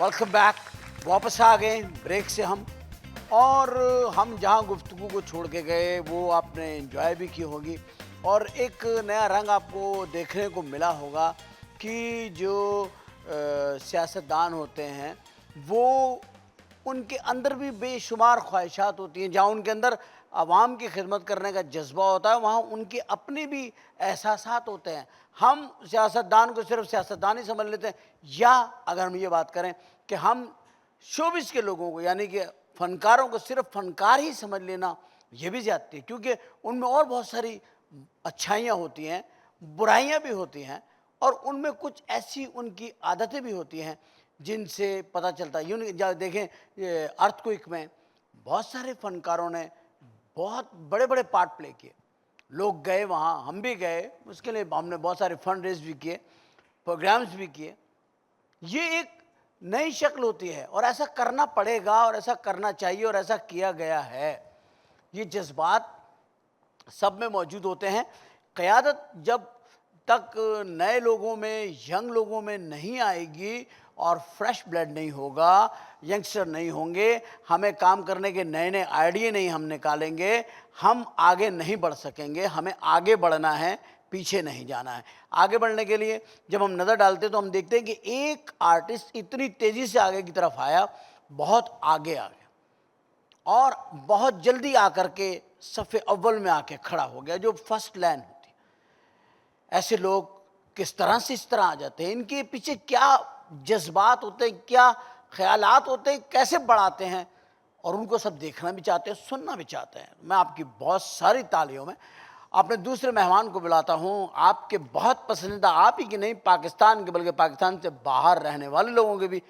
S1: Welcome back. वापस आ गए ब्रेक से हम, और हम जहां गुफ्तगू को छोड़ के गए वो आपने एंजॉय भी की होगी, और एक नया रंग आपको देखने को मिला होगा कि जो सियासतदान होते हैं वो उनके अंदर भी बेशुमार ख्वाहिशात होती हैं। जहाँ उनके अंदर आवाम की खिदमत करने का जज्बा होता है, वहाँ उनके अपने भी एहसासात होते हैं। हम सियासतदान को सिर्फ सियासतदान ही समझ लेते हैं, या अगर हम ये बात करें कि हम शोबिस के लोगों को यानी कि फनकारों को सिर्फ फनकार ही समझ लेना, ये भी ज़्यादती है, क्योंकि उनमें और बहुत सारी अच्छाइयाँ होती हैं, बुराइयाँ भी होती हैं, और उनमें कुछ ऐसी उनकी आदतें भी होती हैं जिनसे पता चलता है। यूँ देखें अर्थक्वेक में बहुत सारे फनकारों ने बहुत बड़े बड़े पार्ट प्ले किए। लोग गए वहाँ, हम भी गए, उसके लिए हमने बहुत सारे फंड रेज भी किए, प्रोग्राम्स भी किए। ये एक नई शक्ल होती है और ऐसा करना पड़ेगा और ऐसा करना चाहिए और ऐसा किया गया है। ये जज्बात सब में मौजूद होते हैं। क़यादत जब तक नए लोगों में, यंग लोगों में नहीं आएगी और फ्रेश ब्लड नहीं होगा, यंगस्टर नहीं होंगे, हमें काम करने के नए नए आइडिया नहीं हम निकालेंगे, हम आगे नहीं बढ़ सकेंगे। हमें आगे बढ़ना है, पीछे नहीं जाना है। आगे बढ़ने के लिए जब हम नज़र डालते हैं तो हम देखते हैं कि एक आर्टिस्ट इतनी तेज़ी से आगे की तरफ आया, बहुत आगे आ गया और बहुत जल्दी आकर के सफ़े अव्वल में आके खड़ा हो गया, जो फर्स्ट लाइन होती है। ऐसे लोग किस तरह से इस तरह आ जाते हैं, इनके पीछे क्या जज्बात होते हैं, क्या ख्यालात होते हैं, कैसे बढ़ाते हैं, और उनको सब देखना भी चाहते हैं, सुनना भी चाहते हैं। मैं आपकी बहुत सारी तालियों में अपने दूसरे मेहमान को बुलाता हूँ, आपके बहुत पसंदीदा, आप ही की नहीं पाकिस्तान के बल्कि पाकिस्तान से बाहर रहने वाले लोगों के भी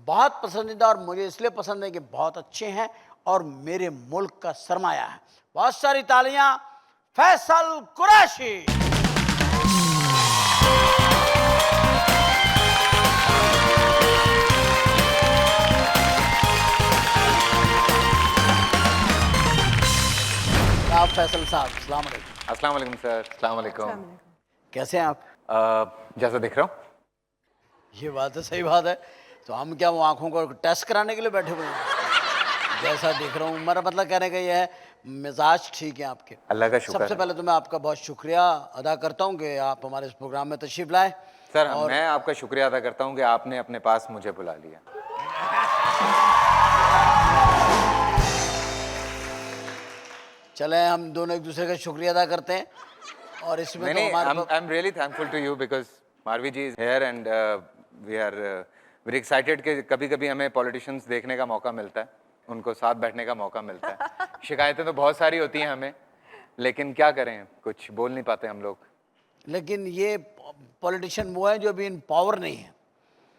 S1: बहुत पसंदीदा, और मुझे इसलिए पसंद है कि बहुत अच्छे हैं और मेरे मुल्क का सरमाया है। बहुत सारी तालियां फैसल कुरैशी। आप फैसल साहब, अस्सलाम वालेकुम।
S3: अस्सलाम वालेकुम सर। अस्सलाम वालेकुम।
S1: कैसे हैं आप?
S3: जैसा दिख रहा हूँ।
S1: ये बात है, सही बात है। तो हम क्या वो आंखों को टेस्ट कराने के लिए बैठे हुए हैं? जैसा दिख रहा हूँ, मेरा मतलब कहने का ये है मिजाज ठीक है आपके।
S3: अल्लाह का शुक्र
S1: सबसे
S3: है।
S1: पहले तो मैं आपका बहुत शुक्रिया अदा करता हूँ कि आप हमारे इस प्रोग्राम में तशरीफ लाए।
S3: सर मैं आपका शुक्रिया अदा करता हूँ कि आपने अपने पास मुझे बुला लिया।
S1: चले हम दोनों एक दूसरे का शुक्रिया अदा करते हैं, और इसमें तो हमारे
S3: I am really thankful to you because Marvi ji is here and we are very excited कि कभी कभी हमें पॉलिटिशियंस देखने का मौका मिलता है, उनको साथ बैठने का मौका मिलता है। शिकायतें तो बहुत सारी होती हैं हमें, लेकिन क्या करें, कुछ बोल नहीं पाते हम लोग।
S1: लेकिन ये पॉलिटिशियन वो है जो अभी इन पावर नहीं है।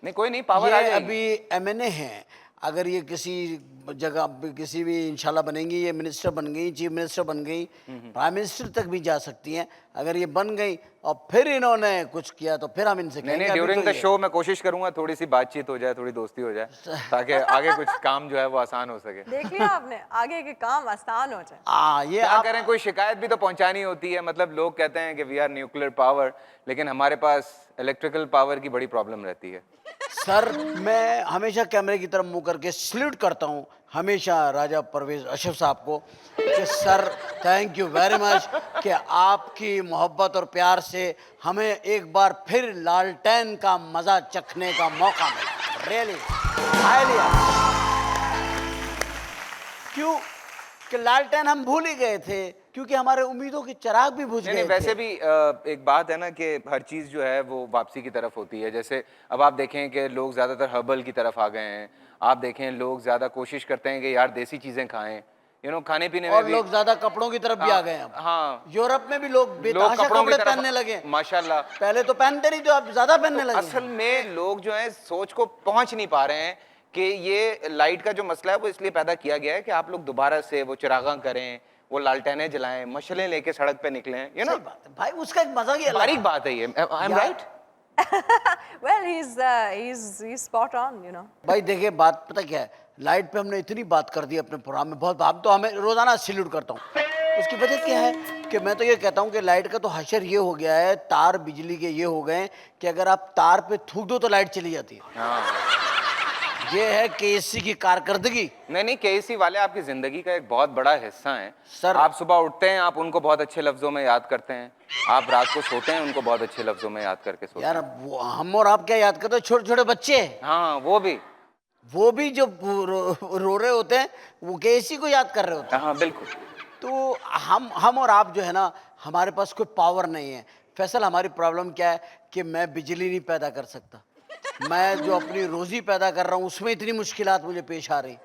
S3: नहीं कोई नहीं, पावर आ
S1: ये
S3: जाएगी।
S1: अभी एमएनए हैं। अगर ये किसी जगह किसी भी इंशाल्लाह बनेंगी, ये मिनिस्टर बन गई, चीफ मिनिस्टर बन गई, प्राइम मिनिस्टर तक भी जा सकती हैं। अगर ये बन गई और फिर इन्होंने कुछ किया तो फिर हम इनसे
S3: नहीं
S1: कहेंगे।
S3: नहीं,
S1: अभी
S3: ड्यूरिंग
S1: तो
S3: द
S1: ये-
S3: शो मैं कोशिश करूंगा थोड़ी सी बातचीत हो जाए, थोड़ी दोस्ती हो जाए, ताकि आगे कुछ काम जो है वो आसान हो सके।
S2: देख लिया आपने, आगे के काम आसान हो जाए।
S1: ये
S3: क्या
S1: आप
S3: करें, कोई शिकायत भी तो पहुंचानी होती है। मतलब लोग कहते हैं कि वी आर न्यूक्लियर पावर, लेकिन हमारे पास इलेक्ट्रिकल पावर की बड़ी प्रॉब्लम रहती है।
S1: सर, मैं हमेशा कैमरे की तरफ मुंह करके सल्यूट करता हूँ हमेशा राजा परवेज अशरफ साहब को कि sir thank you very much कि आपकी मोहब्बत और प्यार से हमें एक बार फिर लालटेन का मज़ा चखने का मौका मिला। Really highly. क्यों कि लालटेन हम भूल ही गए थे, क्योंकि हमारे उम्मीदों के चिराग भी बुझ
S3: नहीं
S1: गए
S3: नहीं, वैसे
S1: थे।
S3: भी एक बात है ना कि हर चीज़ जो है वो वापसी की तरफ होती है। जैसे अब आप देखें कि लोग ज़्यादातर हर्बल की तरफ आ गए हैं, आप देखें लोग ज्यादा कोशिश करते हैं कि यार देसी चीजें खाएं, खाने पीने में
S1: और
S3: भी।
S1: लोग ज्यादा कपड़ों की तरफ भी आ गए हैं अब।
S3: हाँ,
S1: यूरोप में भी लोग बेतहाशा
S3: कपड़ों की
S1: कपड़े
S3: तरफ
S1: पहनने लगे।
S3: माशाल्लाह।
S1: पहले तो पहनते नहीं, तो अब ज्यादा पहनने लगे।
S3: असल में लोग जो है सोच को पहुंच नहीं पा रहे हैं कि ये लाइट का जो मसला है वो इसलिए पैदा किया गया है कि आप लोग दोबारा से वो चिरागां करें, वो लालटेनें जलाएं, मशलें लेके सड़क पे निकलें,
S1: सही बात है भाई, उसका एक मजा ही अलग
S3: बारीक
S1: है।
S3: बात है ये। I am right?
S2: well he's spot on, you know.
S1: भाई देखिए, बात पता क्या है, लाइट पे हमने इतनी बात कर दी अपने प्रोग्राम में, बहुत आप तो हमें रोजाना सैल्यूट करता हूँ। उसकी वजह क्या है कि मैं तो ये कहता हूँ कि लाइट का तो हशर ये हो गया है, तार बिजली के ये हो गए हैं कि अगर आप तार पे थूक दो तो लाइट चली जाती है।
S3: हाँ।
S1: ये है केएससी की कारकर्दगी।
S3: नहीं, केएससी वाले आपकी जिंदगी का एक बहुत बड़ा हिस्सा हैं
S1: सर।
S3: आप सुबह उठते हैं, आप उनको बहुत अच्छे लफ्जों में याद करते हैं, आप रात को सोते हैं, उनको बहुत अच्छे लफ्जों में याद करके सोते
S1: यार
S3: हैं।
S1: हम और आप क्या याद करते हैं, छोटे छोटे बच्चे,
S3: हाँ,
S1: वो भी जो रो रहे होते हैं वो केएससी को याद कर रहे होते हैं।
S3: हाँ बिल्कुल।
S1: तो हम और आप जो है ना, हमारे पास कोई पावर नहीं है। फैसल, हमारी प्रॉब्लम क्या है कि मैं बिजली नहीं पैदा कर सकता, मैं जो अपनी रोजी पैदा कर रहा हूँ उसमें इतनी मुश्किलात मुझे पेश आ रही।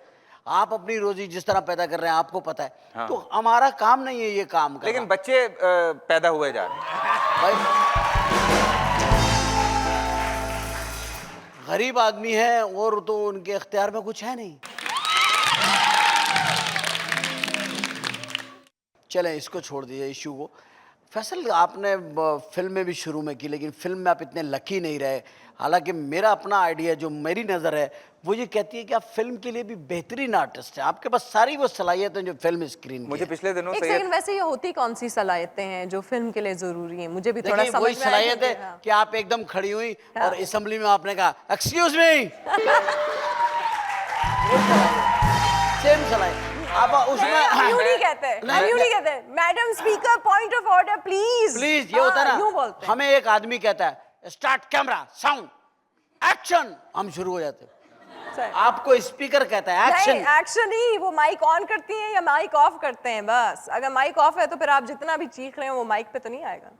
S1: आप अपनी रोजी जिस तरह पैदा कर रहे हैं आपको पता है।
S3: हाँ।
S1: तो हमारा काम नहीं है ये काम करना।
S3: लेकिन बच्चे पैदा हुए जा रहे हैं
S1: भाई गरीब आदमी है और तो उनके इख्तियार में कुछ है नहीं। चलें, इसको छोड़ दीजिए इशू को। फैसल, आपने फिल्म में भी शुरू में की, लेकिन फिल्म में आप इतने लकी नहीं रहे। हालांकि मेरा अपना आइडिया, जो मेरी नज़र है, वो ये कहती है कि आप फिल्म के लिए भी बेहतरीन आर्टिस्ट हैं, आपके पास सारी वो सलाहियतें जो फिल्म स्क्रीन
S3: मुझे पिछले दिनों
S2: एक सेकंड, वैसे ये होती कौन सी सलाहियतें हैं जो फिल्म के लिए जरूरी हैं? मुझे भी थोड़ा समझ
S1: वही
S2: में आया
S1: सलाहियत है
S2: हाँ।
S1: कि आप एकदम खड़ी हुई और असेंबली में आपने कहा एक्सक्यूज मी। सेम सलाहियत अब उसमें
S2: यूं नहीं कहते, हम यूं नहीं कहते, madam speaker point of order please.
S1: Please, ये होता है
S2: यूं
S1: ना,
S2: बोलते हैं।
S1: हमें एक आदमी कहता है स्टार्ट कैमरा साउंड एक्शन, हम शुरू हो जाते हैं।
S2: सही।
S1: आपको स्पीकर कहता है एक्शन।
S2: नहीं, एक्शन ही, वो माइक ऑन करती हैं या माइक ऑफ करते हैं बस। अगर माइक ऑफ है तो फिर आप जितना भी चीख रहे हो वो माइक पे तो नहीं आएगा।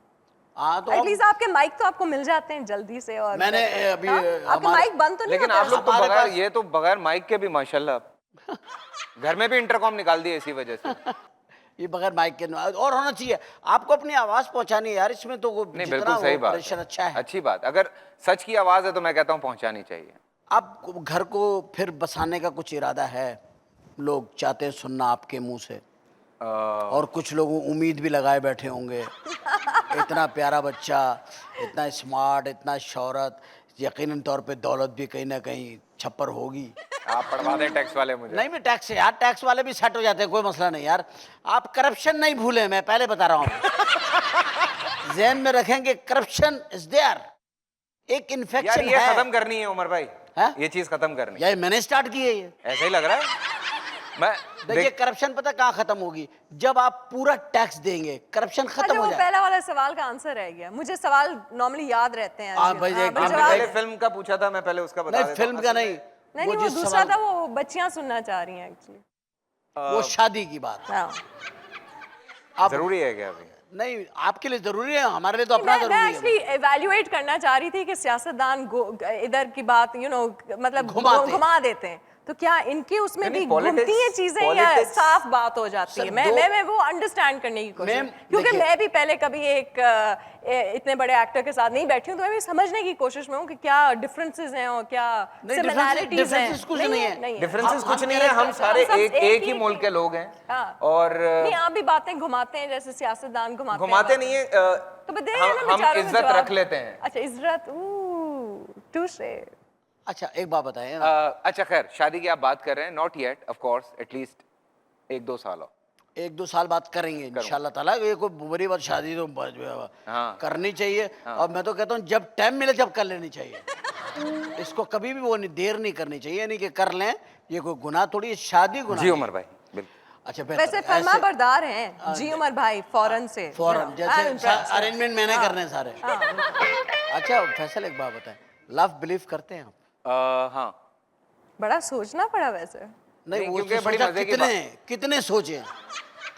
S1: हाँ, तो
S2: एटलीस्ट आपके माइक तो आपको मिल जाते हैं जल्दी से। और
S1: मैंने अभी
S2: आपके माइक बंद तो नहीं
S3: लेकिन
S2: होते
S3: आप लोग तो
S1: हमारे
S3: बगैर
S1: पास-
S3: ये तो बगैर माइक के भी माशाल्लाह घर में भी इंटरकॉम निकाल दिए इसी वजह से।
S1: ये बगैर माइक के और होना चाहिए। आपको अपनी आवाज पहुंचानी है यार, इसमें तो वो
S3: नहीं,
S1: जितना
S3: बिल्कुल सही
S1: वो
S3: बात
S1: ऑपरेशन
S3: है,
S1: अच्छा है।
S3: अच्छी बात। अगर सच की आवाज है तो मैं कहता हूँ पहुंचानी चाहिए।
S1: आप घर को फिर बसाने का कुछ इरादा है? लोग चाहते हैं सुनना आपके मुंह से, और कुछ लोग उम्मीद भी लगाए बैठे होंगे। इतना प्यारा बच्चा, इतना स्मार्ट, इतना शौहरत, यकीनन तौर पे दौलत भी कहीं ना कहीं छप्पर होगी।
S3: आप पढ़वा दें टैक्स वाले मुझे।
S1: नहीं, मैं टैक्स यार, टैक्स वाले भी सेट हो जाते हैं, कोई मसला नहीं यार। आप करप्शन नहीं भूले, मैं पहले बता रहा हूँ। ज़हन में रखेंगे करप्शन इज देयर, एक
S3: यार
S1: इन्फेक्शन
S3: ये
S1: है।
S3: खत्म करनी है उमर भाई,
S1: है?
S3: ये चीज खत्म करनी
S1: यार मैंने स्टार्ट की है ये।
S3: ऐसा ही लग रहा है। मैं
S1: देखिए, करप्शन पता कहाँ खत्म होगी? जब आप पूरा टैक्स देंगे, करप्शन खत्म
S2: अच्छा,
S1: हो
S2: वो
S1: जाए।
S2: पहला वाला सवाल का आंसर रह गया। मुझे सवाल नॉर्मली याद रहते हैं।
S1: हाँ भाई, एक
S3: आपने
S1: जवाब-
S3: पहले फिल्म का पूछा था, मैं पहले उसका बता
S1: नहीं,
S3: देता
S1: फिल्म
S3: हूँ।
S1: का
S3: असल
S1: नहीं,
S3: में-
S2: नहीं, वो
S1: जिस
S2: दूसरा
S1: सवाल-
S2: था, वो बच्चियां सुनना चाह रही हैं एक्चुअली।
S1: वो शादी की बात।
S2: हाँ।
S1: आप
S3: जरूरी है क्या अभी?
S1: नहीं, आपके लिए जरूरी है, हमारे लिए तो अपना
S2: मैं
S1: जरूरी है।
S2: एक्चुअली एवेल्युएट करना चाह रही थी कि सियासतदान इधर की बात मतलब घुमा देते हैं, तो क्या इनके उसमें
S3: नहीं,
S2: भी
S3: politics-
S2: घूमती हैं चीजें या
S3: politics-
S2: साफ बात हो जाती है?
S1: सर,
S2: मैं वो अंडरस्टैंड करने की कोशिश,
S1: मैम,
S2: क्योंकि
S1: देखिए-
S2: मैं भी पहले कभी एक इतने बड़े एक्टर के साथ नहीं बैठी हूँ, तो मैं भी समझने की कोशिश में हूँ कि क्या डिफरेंसेस हैं और क्या
S1: नहीं,
S2: सिमिलैरिटीज हैं।
S1: differences कुछ नहीं है।
S3: डिफरेंसेस
S1: हम-
S3: कुछ नहीं है, हम सारे
S2: सब
S3: एक ही मुल्क के लोग हैं।
S2: हाँ।
S3: और
S2: नहीं, आप भी बातें घुमाते हैं जैसे सियासतदान घुमाते
S3: नहीं है,
S2: तो दे ना
S3: हम
S2: बेचारों को
S3: इज्जत
S2: जवाब।
S3: रख लेते हैं।
S2: अच्छा, इज्जत, टूशे।
S1: अच्छा, एक बात बताइए ना।
S3: अच्छा खैर, शादी की आप बात कर रहे हैं, not yet of course, at least 1-2 साल हो।
S1: 1-2 साल बात करेंगे इंशाल्लाह ताला। ये कोई बुरी बात, शादी तो
S3: हाँ।
S1: करनी चाहिए। और मैं तो कहता हूँ जब टाइम मिले जब कर लेनी चाहिए। इसको कभी भी वो देर नहीं करनी चाहिए, नहीं कि कर लें, ये कोई गुनाह थोड़ी है, शादी गुनाह
S3: जी
S1: है।
S3: उमर भाई, बिल्कुल।
S1: अच्छा,
S2: वैसे फरमा बरदार हैं जी उमर भाई, फौरन से।
S1: फौरन,
S2: I'm impressed.
S1: जैसे अरेंजमेंट मैंने करने हैं सारे। अच्छा फैसल, एक बात बताएं, लव बिलीव करते हैं आप?
S3: हाँ।
S2: बड़ा सोचना पड़ा वैसे।
S1: नहीं, वो
S3: क्योंकि
S1: तो
S3: बड़ी
S1: सोचा
S3: मजे की
S1: कितने सोचे।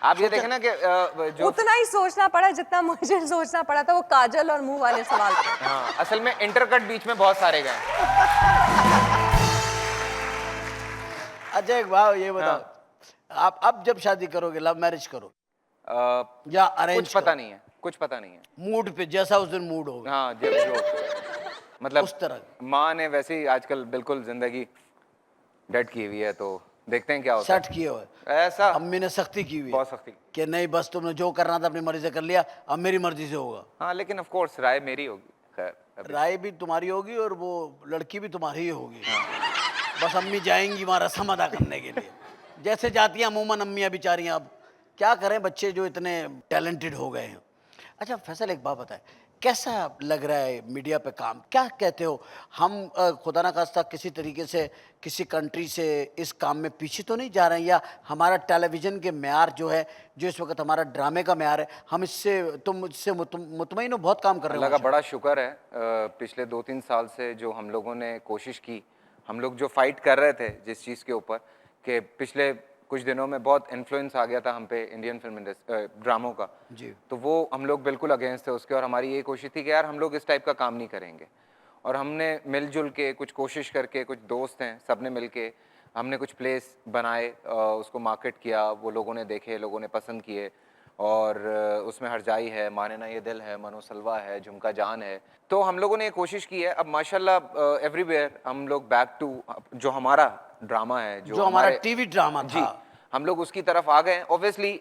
S3: आप ये देखें ना कि जो
S2: उतना ही सोचना पड़ा जितना मुझे सोचना पड़ा था वो काजल और मुंह वाले सवाल पे।
S3: हाँ, असल में इंटरकट बीच में बहुत सारे गए।
S1: अच्छा एक बात ये बताओ, आप अब जब शादी करोगे लव मैरिज करो या अरेंज?
S3: कुछ पता नहीं है, कुछ पता नहीं है।
S1: मूड पे, जैसा उस दिन मूड होगा
S3: हाँ, जब जो मतलब
S1: उस तरह।
S3: माँ ने वैसे ही आजकल बिल्कुल जिंदगी डेड की हुई है, तो देखते हैं क्या होता
S1: सेट किए हुए,
S3: है। ऐसा
S1: अम्मी ने सख्ती की हुई है
S3: बहुत सख्ती।
S1: कि नहीं बस तुमने जो करना था अपनी मर्जी से कर लिया, अब मेरी मर्जी से होगा।
S3: हाँ, लेकिन ऑफ कोर्स राय मेरी होगी। खैर अभी
S1: राय भी तुम्हारी होगी और वो लड़की भी तुम्हारी ही होगी। बस अम्मी जाएंगी वहाँ रस्म अदा करने के लिए, जैसे जाती हैं अमूमन अम्मियाँ बेचारियाँ। अब क्या करें बच्चे जो इतने टैलेंटेड हो गए हैं। अच्छा फैसल एक बात बताए, कैसा लग रहा है मीडिया पे काम, क्या कहते हो? हम खुदा ना खास्ता किसी तरीके से किसी कंट्री से इस काम में पीछे तो नहीं जा रहे हैं, या हमारा टेलीविज़न के म्यार जो है, जो इस वक्त हमारा ड्रामे का म्यार है, हम इससे तुम इससे मुतमईन हो, बहुत काम कर रहे
S3: अल्लाह
S1: हो
S3: का बड़ा शुक्र है। पिछले 2-3 साल से जो हम लोगों ने कोशिश की, हम लोग जो फाइट कर रहे थे जिस चीज़ के ऊपर, कि पिछले कुछ दिनों में बहुत इन्फ्लुएंस आ गया था हम पे इंडियन फिल्म इंडस्ट्री ड्रामों का,
S1: जी।
S3: तो वो हम लोग बिल्कुल अगेंस्ट थे उसके, और हमारी ये कोशिश थी कि यार हम लोग इस टाइप का काम नहीं करेंगे। और हमने मिलजुल के कुछ कोशिश करके, कुछ दोस्त हैं सब ने मिल के हमने कुछ प्लेस बनाए, उसको मार्केट किया, वो लोगों ने देखे, लोगों ने पसंद किए, और उसमें हरजाई है, माने ना ये दिल है, मनोसलवा है, झुमका जान है। तो हम लोगों ने ये कोशिश की है। अब माशाल्लाह एवरीवेयर हम लोग बैक टू जो हमारा ड्रामा है,
S1: जो हमारा टीवी ड्रामा
S3: जी,
S1: था,
S3: हम लोग उसकी तरफ आ गए हैं। ऑब्वियसली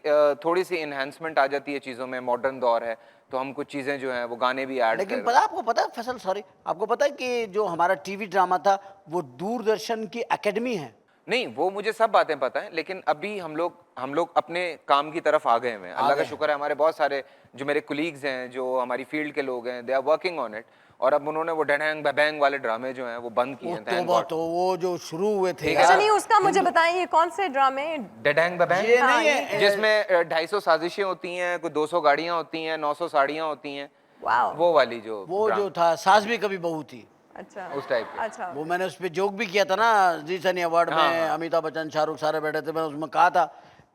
S3: थोड़ी सी इन्हेंसमेंट आ जाती है चीज़ों में, मॉडर्न दौर है, तो हम कुछ चीज़ें जो हैं वो गाने भी ऐड
S1: लेकिन
S3: कर।
S1: पता आपको पता है फैसल, सॉरी, आपको पता है कि जो हमारा टीवी ड्रामा था वो दूरदर्शन की एकेडमी है।
S3: नहीं, वो मुझे सब बातें पता है, लेकिन अभी हम लोग अपने काम की तरफ आ गए हैं। अल्लाह का
S1: गए
S3: शुक्र है, हमारे बहुत सारे जो मेरे कुलीग्स हैं, जो हमारी फील्ड के लोग हैं, they are working on it. और अब उन्होंने वो डैंग बबैंग वाले ड्रामे जो हैं वो बंद किए
S1: वो
S3: हैं, थैंक
S1: तोबा,
S3: गॉड।
S1: तो वो जो शुरू हुए थे
S3: ठीक है।
S2: अच्छा
S1: यार,
S2: नहीं, उसका मुझे बताएं ये कौन से ड्रामे?
S3: डैंग बबैंग,
S1: ये
S2: हाँ,
S1: नहीं
S2: ये
S1: है
S3: जिसमें 250 साजिशें होती हैं, कुछ 200 गाड़ियाँ होती हैं, 900 साड़ियाँ होती हैं,
S2: वाओ,
S3: वो वाली जो
S1: वो जो
S3: ड्रामा,
S1: था सास भी कभी बहू थी,
S2: अच्छा
S3: उस टाइप के।
S2: अच्छा,
S1: वो मैंने उस पर जोक भी किया था ना जी सनी अवार्ड में।
S3: हाँ, हाँ।
S1: अमिताभ बच्चन शाहरुख सारे बैठे थे, मैंने उसमें कहा था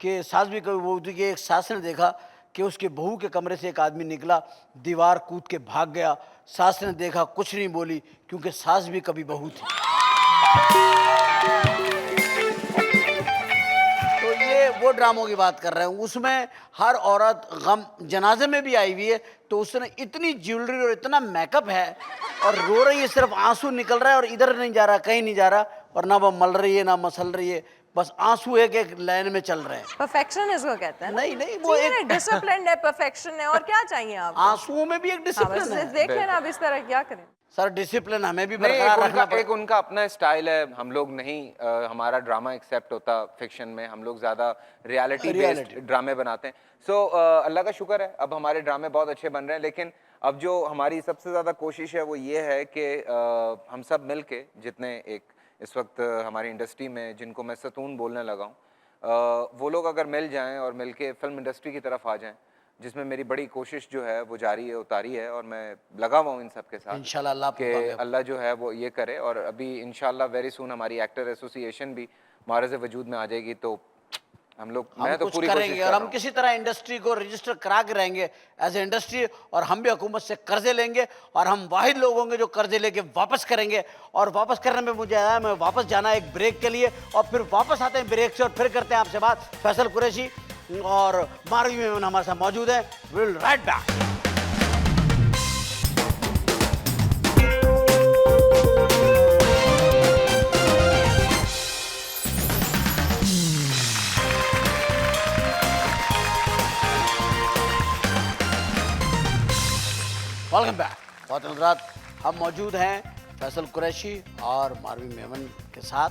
S1: कि सास भी कभी बहू थी, कि एक सास ने देखा कि उसके बहू के कमरे से एक आदमी निकला, दीवार कूद के भाग गया, सास ने देखा कुछ नहीं बोली, क्योंकि सास भी कभी बहू थी। तो ये वो ड्रामों की बात कर रहे हैं, उसमें हर औरत गम जनाजे में भी आई हुई है, तो उसने इतनी ज्वेलरी और इतना मेकअप है, और रो रही है, सिर्फ आंसू निकल रहा है, और इधर नहीं जा रहा, कहीं नहीं जा रहा, और ना वो मल रही है ना मसल रही है, बस आंसू एक एक लाइन में चल रहे हैं।
S2: परफेक्शन इसको कहते हैं ना?
S1: नहीं नहीं, वो एक
S2: डिसिप्लिन है, परफेक्शन है, और क्या चाहिए आपको?
S1: आंसुओं में भी एक
S2: हाँ,
S1: डिसिप्लिन
S2: बस
S1: है
S2: देख लेना अब इस तरह क्या करें।
S1: सर, डिसिप्लिन हमें भी
S3: नहीं,
S1: बरकरार रखना
S3: एक उनका अपना स्टाइल है। हम लोग नहीं, हमारा ड्रामा एक्सेप्ट होता फिक्शन में, हम लोग ज़्यादा रियलिटी बेस्ड ड्रामे बनाते हैं। सो अल्लाह का शुक्र है, अब हमारे ड्रामे बहुत अच्छे बन रहे हैं। लेकिन अब जो हमारी सबसे ज़्यादा कोशिश है वो ये है कि हम सब मिल के, जितने एक इस वक्त हमारी इंडस्ट्री में जिनको मैं सतून बोलने लगा हूँ, वो लोग अगर मिल जाएं और मिल के फिल्म इंडस्ट्री की तरफ आ जाएं, जिसमें मेरी बड़ी कोशिश जो है वो जारी है, उतारी है, और मैं लगा हुआ हूँ इन सब के साथ
S1: इंशाल्लाह अल्लाह आपको
S3: कि
S1: कामयाब।
S3: अल्लाह जो है वो ये करे। और अभी इंशाल्लाह वेरी सून हमारी एक्टर एसोसिएशन भी मारज़ वजूद में आ जाएगी, तो हम लोग,
S1: हम
S3: मैं तो
S1: कुछ
S3: पूरी कोशिश
S1: करेंगे,
S3: कर
S1: और
S3: रहा
S1: हम
S3: हूँ।
S1: किसी तरह इंडस्ट्री को रजिस्टर करा के रहेंगे एज ए इंडस्ट्री, और हम भी हुकूमत से कर्जे लेंगे, और हम वाहिद लोग होंगे जो कर्जे लेके वापस करेंगे। और वापस करने में मुझे आया, मैं वापस जाना है एक ब्रेक के लिए, और फिर वापस आते हैं ब्रेक से, और फिर करते हैं आपसे बात। फैसल कुरैशी और मारवी मेमन हमारे साथ मौजूद है। Will right back. Welcome back. बहुत हजरात, हम मौजूद हैं फैसल कुरैशी और मारवी मेमन के साथ,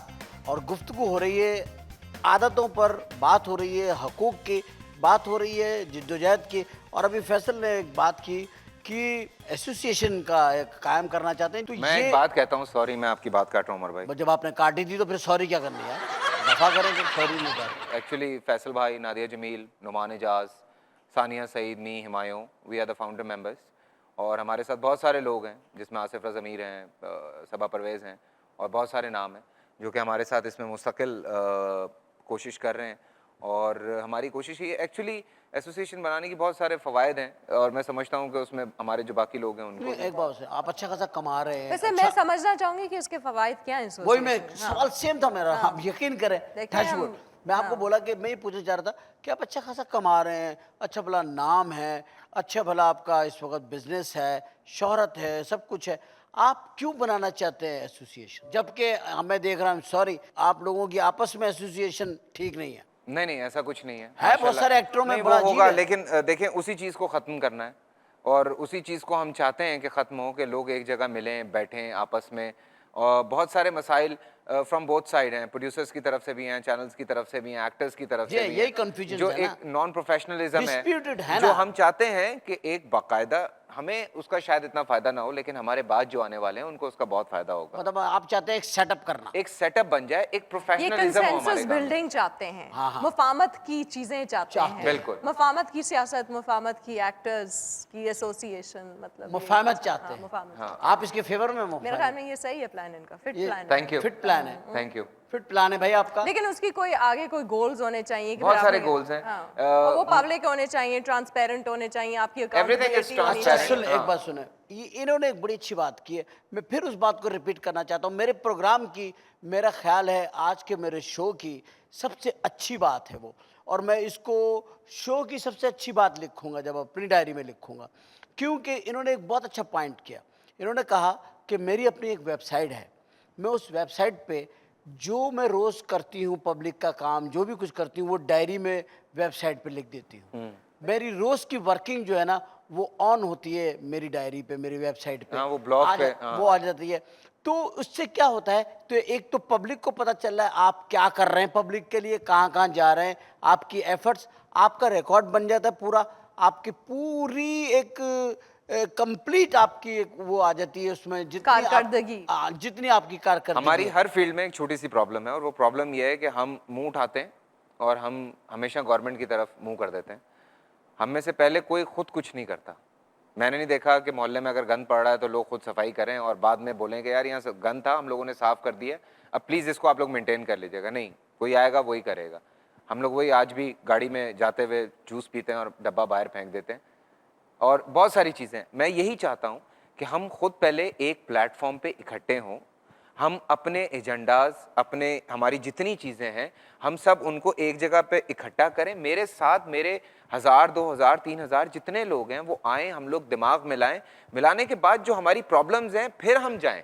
S1: और गुफ्तगू हो रही है आदतों पर, बात हो रही है हकूक़ की, बात हो रही है जिद्दोजहद की। और अभी फैसल ने एक बात की कि एसोसिएशन का एक कायम करना चाहते हैं, तो
S3: मैं
S1: ये
S3: एक बात कहता हूँ, सॉरी मैं आपकी बात काट रहा हूँ उमर भाई।
S1: जब आपने काटी थी तो फिर सॉरी क्या करनी है, दफा करें तो सॉरी नहीं कर।
S3: एक्चुअली फैसल भाई, Nadia Jamil, Noman Ejaz, Sania Saeed, me, Humayun, we are the founder members. और हमारे साथ बहुत सारे लोग हैं, जिसमें आसिफ रज़ा ज़मीर हैं, सबा परवेज़ हैं, और बहुत सारे नाम हैं जो कि हमारे साथ इसमें मुस्तकिल कोशिश कर रहे हैं। और हमारी कोशिश ये एक्चुअली एसोसिएशन बनाने की बहुत सारे फ़वायद हैं और मैं समझता हूँ कि उसमें हमारे जो बाकी लोग हैं उनको
S1: एक बात से आप अच्छा खासा कमा रहे हैं।
S2: वैसे मैं समझना चाहूंगी कि उसके फवायद क्या हैं
S1: वही मैं
S2: association में।
S1: सवाल सेम था मेरा, आप यकीन करें
S2: देखिए
S1: touch wood।
S2: हम-
S1: मैं आपको बोला कि मैं ये पूछना चाह रहा था कि आप अच्छा खासा कमा रहे हैं, अच्छा भला नाम है, अच्छा भला आपका इस वक्त बिजनेस है, शोहरत है, सब कुछ है, आप क्यों बनाना चाहते हैं एसोसिएशन? जबकि मैं देख रहा हूँ, सॉरी, आप लोगों की आपस में एसोसिएशन ठीक नहीं है।
S3: नहीं ऐसा कुछ नहीं है
S1: बहुत
S3: माशाल्लाह।
S1: सारे एक्टरों में
S3: नहीं,
S1: बड़ा
S3: वो
S1: अजीब
S3: होगा
S1: है।
S3: लेकिन देखें उसी चीज़ को ख़त्म करना है और उसी चीज़ को हम चाहते हैं कि ख़त्म हो कि लोग एक जगह मिलें बैठें आपस में। और बहुत सारे मसाइल फ्रॉम बोथ साइड हैं, प्रोड्यूसर्स की तरफ से भी हैं, चैनल्स की तरफ से भी हैं, एक्टर्स की तरफ से भी
S1: यही
S3: हैं,
S1: confusions
S3: जो
S1: है ना।
S3: एक नॉन प्रोफेशनलिज्म
S1: Disputed है
S3: है जो
S1: ना।
S3: हम चाहते हैं कि एक बाकायदा, हमें उसका शायद इतना फ़ायदा ना हो लेकिन हमारे बाद जो आने वाले हैं उनको उसका बहुत फ़ायदा होगा।
S1: मतलब आप चाहते हैं एक सेटअप करना।
S3: एक सेटअप बन जाए, एक
S2: ये
S3: प्रोफेशनलिज्म हो हमारे
S2: कंसेंसस
S3: काम में।
S2: बिल्डिंग चाहते हैं,
S1: हाँ, हाँ।
S2: मुफाहमत की चीजें चाहते
S1: चाहते
S2: हैं,
S1: हैं।
S3: बिल्कुल।
S2: मुफाहमत की सियासत, मुफाहमत की एक्टर्स की एसोसिएशन, मतलब ये-
S1: मुफाहमत चाहते
S2: हाँ,
S1: हैं।
S2: मुफाहमत
S3: हाँ।
S2: चाहते
S1: आप इसके फेवर में
S2: हैं। मेरे
S1: मुफाहमत?
S2: ख्याल में ये सही है प्लान इनका, फिट
S1: ये-
S2: plan
S3: thank you,
S1: fit plan है,
S3: थैंक यू।
S1: फिट प्लान है भाई आपका।
S2: लेकिन उसकी कोई आगे कोई गोल्स होने चाहिए कि
S3: बहुत
S2: फिर
S3: सारे
S2: आपने-
S3: goals हैं।
S2: हाँ। और वो पब्लिक होने चाहिए, ट्रांसपेरेंट होने चाहिए, आपकी
S3: Everything is
S2: अकाउंटेबिलिटी होनी
S1: अच्छा
S3: transparent।
S2: चाहिए।
S1: सुन, एक बात सुने, इन्होंने एक बड़ी अच्छी बात की है, मैं फिर उस बात को रिपीट करना चाहता हूँ। मेरे प्रोग्राम की, मेरा ख्याल है आज के मेरे शो की सबसे अच्छी बात है वो, और मैं इसको शो की सबसे अच्छी बात लिखूंगा जब अपनी डायरी में लिखूंगा, क्योंकि इन्होंने एक बहुत अच्छा पॉइंट किया। इन्होंने कहा कि मेरी अपनी एक वेबसाइट है, मैं उस वेबसाइट पे जो मैं रोज़ करती हूँ पब्लिक का काम, जो भी कुछ करती हूँ वो डायरी में वेबसाइट पे लिख देती हूँ। मेरी रोज़ की वर्किंग जो है ना वो ऑन होती है मेरी डायरी पे, मेरी वेबसाइट पे।
S3: हाँ, वो blog
S1: आ
S3: पे,
S1: जा-
S3: हाँ।
S1: वो आ जाती है। तो उससे क्या होता है, तो एक तो पब्लिक को पता चल रहा है आप क्या कर रहे हैं पब्लिक के लिए, कहाँ कहाँ जा रहे हैं, आपकी एफर्ट्स, आपका रिकॉर्ड बन जाता है पूरा, आपकी पूरी एक कंप्लीट आपकी एक वो आ जाती है उसमें,
S2: कारकर्दगी।
S1: जितनी आपकी कारकर्दगी
S3: हमारी
S1: है।
S3: हर फील्ड में एक छोटी सी प्रॉब्लम है और वो प्रॉब्लम ये है कि हम मुंह उठाते हैं और हम हमेशा गवर्नमेंट की तरफ मुंह कर देते हैं। हम में से पहले कोई खुद कुछ नहीं करता। मैंने नहीं देखा कि मोहल्ले में अगर गंद पड़ रहा है तो लोग खुद सफाई करें और बाद में बोलें कि यार यहाँ से गंद था, हम लोगों ने साफ कर दिया, अब प्लीज़ इसको आप लोग मेंटेन कर लीजिएगा। नहीं, कोई आएगा वही करेगा। हम लोग वही आज भी गाड़ी में जाते हुए जूस पीते हैं और डब्बा बाहर फेंक देते हैं और बहुत सारी चीज़ें। मैं यही चाहता हूँ कि हम खुद पहले एक प्लेटफॉर्म पे इकट्ठे हों, हम अपने एजेंडाज, अपने हमारी जितनी चीज़ें हैं, हम सब उनको एक जगह पे इकट्ठा करें। मेरे साथ मेरे 1000, 2000, 3000 जितने लोग हैं वो आएँ, हम लोग दिमाग मिलाएं, मिलाने के बाद जो हमारी प्रॉब्लम्स हैं फिर हम जाएं।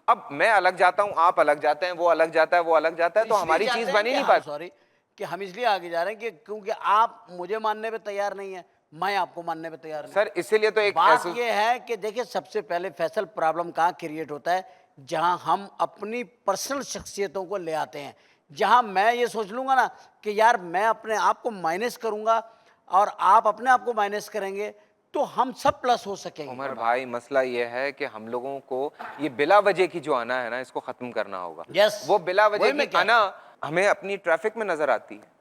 S3: अब मैं अलग जाता हूँ, आप अलग जाते हैं, वो अलग जाता है, वो अलग जाता है, तो हमारी चीज़ बन ही नहीं पाती।
S1: सॉरी कि हम इसलिए आगे जा रहे हैं कि क्योंकि आप मुझे मानने पे तैयार नहीं है, मैं आपको मानने पे तैयार नहीं।
S3: सर इसीलिए तो एक
S1: बात ये है कि देखिए सबसे पहले फैसल प्रॉब्लम कहाँ क्रिएट होता है, जहां हम अपनी पर्सनल शख्सियतों को ले आते हैं। जहां मैं ये सोच लूंगा ना कि यार मैं अपने आप को माइनस करूंगा और आप अपने आप को माइनस करेंगे तो हम सब प्लस हो सकेंगे।
S3: उमर भाई मसला ये है कि हम लोगों को ये बिला वजह की जो आना है ना, इसको खत्म करना होगा।
S1: Yes,
S3: वो बिला
S1: वही
S3: वजह
S1: मैं
S3: की
S1: कह रहा
S3: आना हमें अपनी ट्रैफिक में नजर आती है।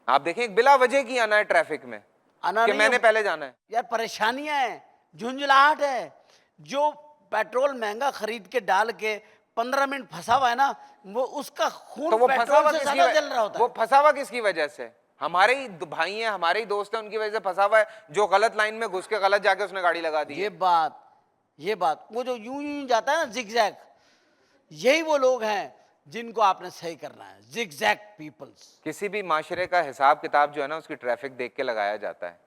S3: आप देखें, एक बिला वजह की आना है ट्रैफिक में
S1: आना
S3: कि
S1: नहीं
S3: मैंने
S1: है।
S3: पहले जाना है।
S1: यार परेशानियां हैं, झुंझलाहट है, जो पेट्रोल महंगा खरीद के डाल के 15 मिनट फंसा हुआ है ना, वो उसका खून
S3: तो वो फंसा
S1: पेट्रोल
S3: हुआ
S1: से
S3: किसकी
S1: ज्यादा जल रहा होता
S3: वो
S1: है।
S3: फंसा हुआ किसकी वजह से? हमारे ही भाई हैं, हमारे ही दोस्त हैं, उनकी वजह से फंसा हुआ है, जो गलत लाइन में घुस के गलत जाके उसने गाड़ी लगा दी है।
S1: ये बात वो जो यूं यूं जाता है ना जिगजैग, यही वो लोग हैं जिनको आपने सही करना है, जिगजैग पीपल्स।
S3: किसी भी माशरे का हिसाब किताब जो है ना उसकी ट्रैफिक देख के लगाया जाता है,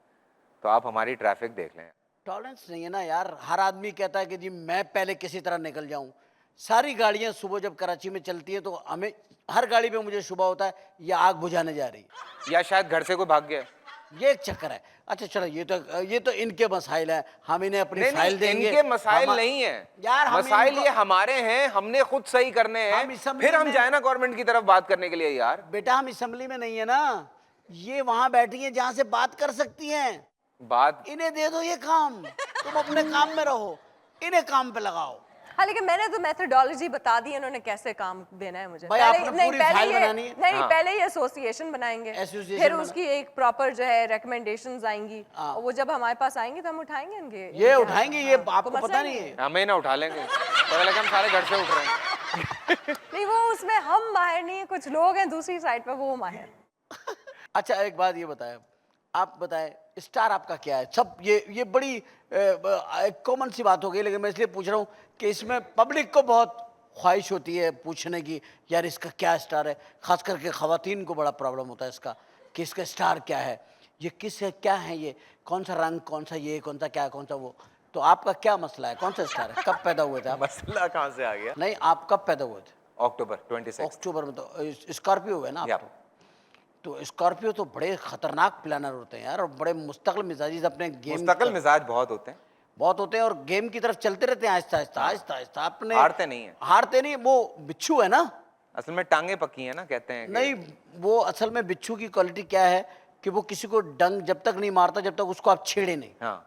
S3: तो आप हमारी ट्रैफिक देख लें।
S1: टॉलरेंस नहीं है ना यार, हर आदमी कहता है कि जी मैं पहले किसी तरह निकल जाऊं। सारी गाड़ियां सुबह जब कराची में चलती है तो हमें हर गाड़ी पे मुझे शुबह होता है ये आग बुझाने जा रही है,
S3: या शायद घर से कोई भाग गया।
S1: ये एक चक्कर है। अच्छा चलो ये तो इनके मसाइल हैं, हम इन्हें अपनी
S3: नहीं,
S1: फाइल देंगे।
S3: इनके मसाइल
S1: हम-
S3: नहीं है
S1: यार हम
S3: मसाइल
S1: इनको-
S3: ये हमारे हैं, हमने खुद सही करने हैं।
S1: हम assembly
S3: फिर हम
S1: में-
S3: जाए ना गवर्नमेंट की तरफ बात करने के लिए। यार
S1: बेटा हम असेंबली में नहीं है ना, ये वहां बैठी हैं जहां से बात कर सकती हैं।
S3: बात
S1: इन्हें दे दो ये काम, तुम अपने काम में रहो, इन्हें काम पे लगाओ।
S2: हाँ, लेकिन मैंने तो मेथोडोलॉजी बता दी, इन्होंने कैसे काम देना है मुझे।
S1: भाई, आपने पूरी फाइल बनानी है।
S2: नहीं,
S3: हाँ।
S2: पहले ये एसोसिएशन बनाएंगे,
S1: Association
S2: फिर
S1: बना-
S2: उसकी एक प्रॉपर जो है रिकमेंडेशंस आएंगी,
S1: हाँ।
S2: और वो जब हमारे पास आएंगी तो हम उठाएंगे इनके
S1: ये
S2: इनके
S1: उठाएंगे,
S2: हाथ।
S1: ये
S2: हाँ,
S1: आपको
S2: कोई
S1: पता
S2: मसला
S1: नहीं है।
S3: हमें ना उठा लेंगे, पता लगा हम सारे घर से उठ रहे हैं।
S2: नहीं, वो उसमें हम माहिर नहीं है, कुछ लोग हैं दूसरी साइड पे वो माहिर।
S1: अच्छा एक बात ये बताएं, आप बताएं स्टार आपका क्या है? सब ये बड़ी एक कॉमन सी बात हो गई, लेकिन मैं इसलिए पूछ रहा हूँ कि इसमें पब्लिक को बहुत ख्वाहिश होती है पूछने की, यार इसका क्या स्टार है। खास करके खवातीन को बड़ा प्रॉब्लम होता है इसका, कि इसका स्टार क्या है, ये किस है, क्या है, ये कौन सा रंग, कौन सा ये, कौन सा क्या, कौन सा वो। तो आपका क्या मसला है, कौन सा स्टार है, कब पैदा हुए थे आप?
S3: मसला कहाँ से आ गया?
S1: नहीं, आप कब पैदा हुए थे?
S3: अक्टूबर 26।
S1: अक्टूबर में तो स्कॉर्पियो हुए ना आप?
S3: या।
S1: तो स्कॉर्पियो तो बड़े खतरनाक प्लानर होते हैं यार, और बड़े मुस्तकिल मिजाजी से अपने गेम
S3: मुस्तकिल मिजाज बहुत होते हैं,
S1: बहुत होते हैं, और गेम की तरफ चलते रहते हैं आहिस्ता आहिस्ता आहिस्ता आहिस्ता। अपने
S3: हारते नहीं है।
S1: हारते नहीं, वो बिच्छू है ना।
S3: असल में टांगे पकी है ना, कहते हैं कि
S1: नहीं, वो असल में बिच्छू की क्वालिटी क्या है कि वो किसी को डंग जब तक नहीं मारता जब तक उसको आप छेड़े नहीं।
S3: हाँ।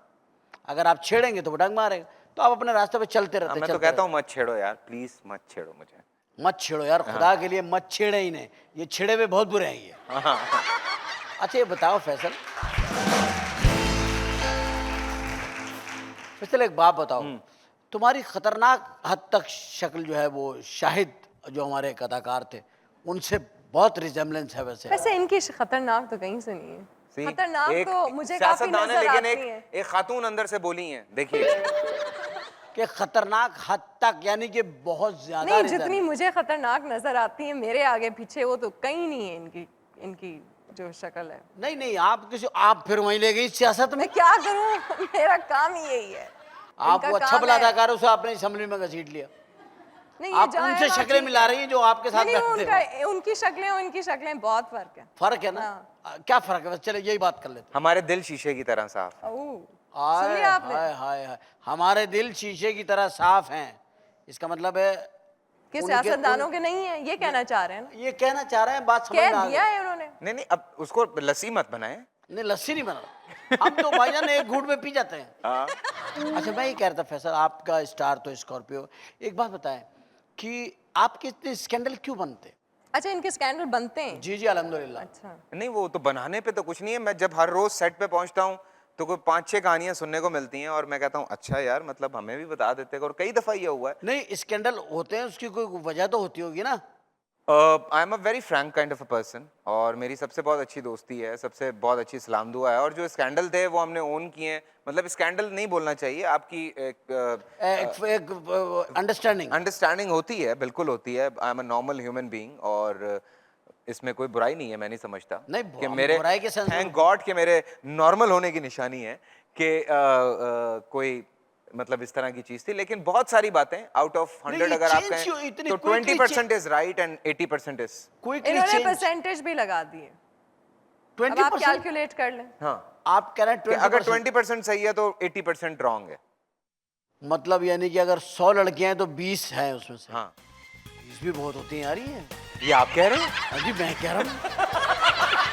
S1: अगर आप छेड़ेंगे तो वो डंग मारेगा। तो आप अपने रास्ते पे चलते
S3: हाँ,
S1: रहते
S3: मैं तो कहता हूँ मत छेड़ो यार, प्लीज मत छेड़ो मुझे।
S1: मत छेड़ो यार, खुदा के लिए मत छेड़े ही नहीं, ये छेड़े हुए बहुत बुरे हैं ये। अच्छा ये बताओ फैसल, फैसल एक बात बताओ, तुम्हारी खतरनाक हद तक शक्ल जो है वो शाहिद जो हमारे कलाकार थे उनसे बहुत रिजेम्बलेंस है वैसे।
S2: वैसे इनकी खतरनाक तो कहीं से नहीं है।
S3: See,
S2: खतरनाक
S3: एक
S2: तो मुझे काफी
S3: सियासतदान है,
S2: नजर
S3: लेकिन
S2: आती है।
S3: एक खातून अंदर से बोली हैं, देखिए।
S1: कि खतरनाक हद तक यानी कि बहुत ज्यादा
S2: नहीं,
S1: resemblance।
S2: जितनी मुझे खतरनाक नजर आती है मेरे आगे पीछे वो तो कहीं नहीं है इनकी इनकी जो शक्ल है।
S1: नहीं नहीं, आप फिर वहीं ले गई सियासत में।
S2: मैं क्या करूं मेरा काम ही यही है।
S1: आप
S2: इनका
S1: वो अच्छा
S2: काम
S1: भला
S2: है।
S1: अदाकार उसे आपने असेंबली में घसीट लिया।
S2: नहीं,
S1: आप
S2: जहाँ है
S1: उनसे
S2: वहाँ
S1: शक्लें
S2: ठीक
S1: मिला
S2: है।
S1: रही हैं जो आपके साथ
S2: नहीं,
S1: बैठते
S2: उनका उनकी शक्लें और इनकी शक्लें बहुत फर्क है।
S1: फर्क है ना। क्या फर्क है, बस चले यही बात कर लेते हैं।
S3: हमारे दिल शीशे की तरह साफ।
S2: ओह, सुन
S1: हाय
S2: लिया आपने?
S1: हाय हाय हाय, हमारे दिल शीशे की तरह साफ हैं, इसका मतलब है
S2: कि
S1: उनके-
S2: सियासतदानों के नहीं है, ये कहना चाह रहे हैं ना।
S1: ये कहना चाह रहे हैं, बात समझ में
S2: कह
S1: आ
S2: दिया
S1: गई।
S2: है उन्होंने।
S3: नहीं नहीं, अब उसको लस्सी मत बनाए।
S1: नहीं, लस्सी नहीं बना, हम तो भाईजान एक घूंट में पी जाते हैं। अच्छा मैं ये कह रहा था फैसल, आपका स्टार तो स्कॉर्पियो, एक बात बताएं कि आपके इतने स्कैंडल क्यों बनते?
S2: अच्छा, इनके स्कैंडल बनते हैं।
S1: जी जी अल्हम्दुलिल्लाह।
S2: अच्छा,
S3: नहीं, वो तो बनाने पे तो कुछ नहीं है। मैं जब हर रोज सेट पे पहुंचता हूँ तो कोई 5-6 कहानियां सुनने को मिलती हैं, और मैं कहता हूँ अच्छा यार, मतलब हमें भी बता देते। और कई दफा ये हुआ है।
S1: नहीं, स्कैंडल होते हैं, उसकी कोई वजह तो होती होगी ना।
S3: I am a very Frank kind of a person, और मेरी सबसे बहुत अच्छी दोस्ती है, सबसे बहुत अच्छी सलाम दुआ है। और जो स्कैंडल थे वो हमने ओन किए हैं। मतलब स्कैंडल नहीं बोलना चाहिए, आपकी
S1: एक अंडरस्टैंडिंग।
S3: अंडरस्टैंडिंग होती है, बिल्कुल होती है। I am a normal human being, और इसमें कोई बुराई नहीं है। मैं नहीं समझता
S1: नहीं,
S3: कि
S1: हम
S3: मेरे
S1: बुराई के सेंस में-
S3: थैंक गॉड कि मेरे नॉर्मल होने की निशानी है कि कोई मतलब इस तरह की चीज थी। लेकिन बहुत सारी बातें आउट ऑफ 100 अगर आप
S1: change क्यों
S3: कहें
S1: इतनी
S3: तो
S1: quickly
S3: 20% is right and 80% is.
S2: इन्होंने परसेंटेज भी लगा दी है। अब आप
S1: 20%।
S2: कैलकुलेट कर लें।
S3: हाँ,
S1: आप कह रहे हैं
S3: कि अगर
S1: 20%,
S3: 20% सही है तो 80% रॉन्ग है।
S1: मतलब यानी कि अगर 100 लड़कियां हैं तो 20 हैं उसमें से।
S3: हाँ,
S1: 20 भी बहुत होती हैं यार ये।
S3: ये आप कह रहे हैं?
S1: अजी मैं कह रहा हूँ।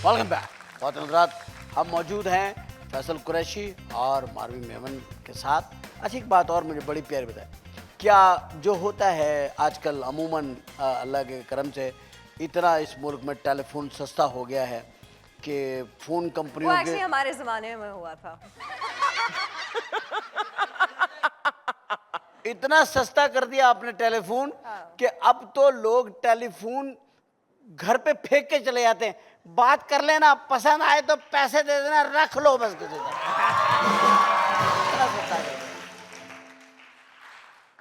S1: Welcome back. बहुत हजरात, हम मौजूद हैं फैसल कुरैशी और मारवी मेमन के साथ। अच्छा एक बात और मुझे बड़ी प्यारी बताए, क्या जो होता है आजकल अमूमन अल्लाह के करम से इतना इस मुल्क में टेलीफोन सस्ता हो गया है कि फ़ोन
S2: वो
S1: कंपनियों
S2: एक्चुअली
S1: के
S2: हमारे जमाने में हुआ था।
S1: इतना सस्ता कर दिया आपने टेलीफोन कि अब तो लोग टेलीफोन घर पे फेंक के चले जाते हैं। बात कर लेना, पसंद आए तो पैसे दे देना, रख लो बस किसी का। इतना सस्ता कर दिया।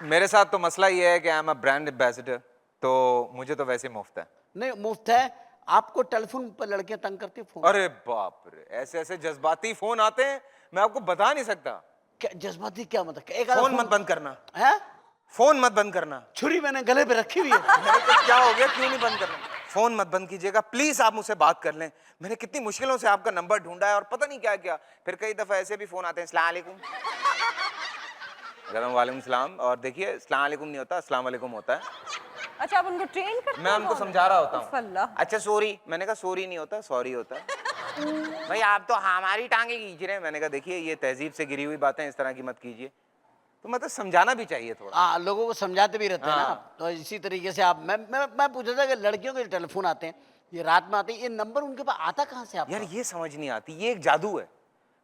S3: मेरे साथ तो मसला ये है कि I am a brand ambassador, तो मुझे तो वैसे मुफ्त है।
S1: नहीं मुफ्त है, आपको टेलीफोन पर लड़कियां तंग करती है फोन।
S3: अरे बाप रे, ऐसे ऐसे जज्बाती फोन आते हैं, मैं आपको बता नहीं सकता।
S1: क्या जज्बाती, क्या मतलब? एक आधा
S3: फोन मत बंद करना,
S1: है?
S3: फोन मत बंद करना।
S1: छुरी मैंने गले पे रखी हुई है।
S3: मैंने कहा क्या हो गया, क्यों नहीं बंद करना? फोन मत बंद कीजिएगा प्लीज, आप मुझसे बात कर लें। मैंने कितनी मुश्किलों से आपका नंबर ढूंढा है और पता नहीं क्या क्या। फिर कई दफा ऐसे भी फोन आते हैं, अस्सलाम वालेकुम। वालेकुम सलाम, और देखिए अस्सलाम वालेकुम नहीं होता, अस्सलाम वालेकुम होता है।
S2: अच्छा, आप उनको ट्रेन करते
S3: मैं
S2: हैं
S3: उनको
S2: फोन में?
S3: समझा रहा होता
S2: उफ,
S3: हूँ।
S2: अल्लाह।
S3: अच्छा सॉरी, मैंने कहा सॉरी नहीं होता, सॉरी होता है। भाई आप तो हमारी टांगे खींच रहे हैं। मैंने कहा देखिए ये तहजीब से गिरी हुई बातें इस तरह की मत कीजिए। तो मतलब समझाना भी चाहिए थोड़ा।
S1: हाँ, लोगों को समझाते भी रहते हैं ना। तो इसी तरीके से आप मैं पूछ रहा था कि लड़कियों के टेलीफोन आते हैं, ये रात में आते हैं, ये नंबर उनके पास आता कहाँ से आपका?
S3: यार ये समझ नहीं आती, ये एक जादू है।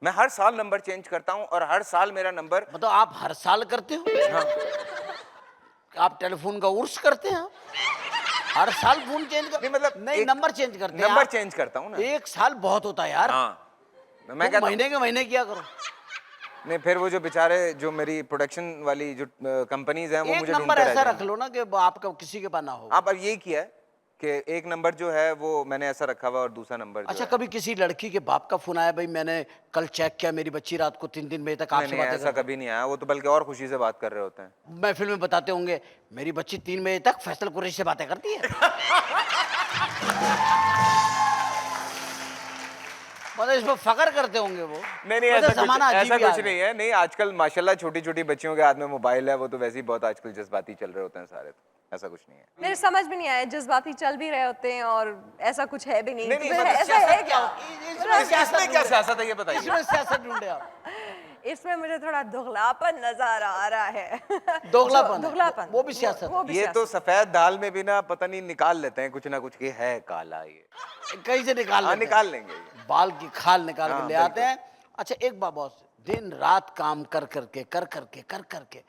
S3: मैं हर साल नंबर चेंज करता हूँ और हर साल मेरा नंबर
S1: मतलब आप हर साल करते हो?
S3: हाँ,
S1: आप टेलीफोन का उर्स करते हैं आप? हर साल फोन चेंज कर
S3: नहीं मतलब
S1: नहीं, नंबर चेंज करते हैं
S3: नंबर
S1: आप?
S3: चेंज करता हूँ ना।
S1: एक साल बहुत होता है यार।
S3: हाँ, मैं
S1: तुम
S3: कहता हूँ
S1: महीने के महीने किया करो।
S3: नहीं, फिर वो जो बेचारे जो मेरी प्रोडक्शन वाली जो कंपनीज हैं वो
S1: एक
S3: मुझे
S1: नंबर
S3: ढूंढते रह
S1: ऐसा रख
S3: जाएंगे।
S1: लो ना कि आपका किसी के पास ना हो।
S3: आप अब यही किया है कि एक नंबर जो है वो मैंने ऐसा रखा हुआ और दूसरा नंबर जो
S1: अच्छा,
S3: है
S1: कभी किसी लड़की के बाप का फोन आया, भाई मैंने कल चेक किया, मेरी बच्ची रात को 3 बजे तक
S3: नहीं
S1: आपसे
S3: नहीं
S1: बातें
S3: ऐसा
S1: कर
S3: कभी नहीं आया, वो तो बल्कि और खुशी से बात कर रहे होते हैं।
S1: महफिल में बताते होंगे मेरी बच्ची 3 बजे तक फैसल कुरैशी से बातें करती है। मतलब इस पर फकर करते होंगे वो।
S3: नहीं नहीं
S1: मतलब
S3: ऐसा
S1: जमाना
S3: कुछ,
S1: अजीब
S3: ऐसा
S1: ही आ
S3: कुछ
S1: गया।
S3: नहीं है। नहीं आजकल माशाल्लाह छोटी छोटी बच्चियों के हाथ में मोबाइल है, वो तो वैसे ही बहुत आजकल जज्बाती चल रहे होते हैं सारे, तो ऐसा कुछ नहीं है।
S2: मेरे समझ में नहीं आया, जज्बाती चल भी रहे होते हैं और ऐसा कुछ है भी नहीं,
S3: नहीं,
S2: तो
S3: नहीं,
S2: फिर
S3: मतलब
S2: ऐसा है क्या?
S3: इसमें क्या सियासत है ये बताइए।
S1: इसमें सियासत ढूंढे आप।
S2: इसमें मुझे थोड़ा दुगलापन नजर आ रहा है।
S1: दोगलापन है,
S2: दुगलापन,
S1: वो भी सियासत है।
S2: वो भी
S3: ये तो
S2: सियासत।
S3: सफेद दाल में भी ना पता नहीं निकाल लेते हैं कुछ ना कुछ कि है काला ये।
S1: कहीं से निकाल
S3: हाँ
S1: लेते हैं।
S3: निकाल लेंगे ये।
S1: बाल की खाल निकाल
S3: हाँ,
S1: के ले
S3: बिल्कुल।
S1: आते हैं। अच्छा, एक बात बॉस, दिन रात काम कर करके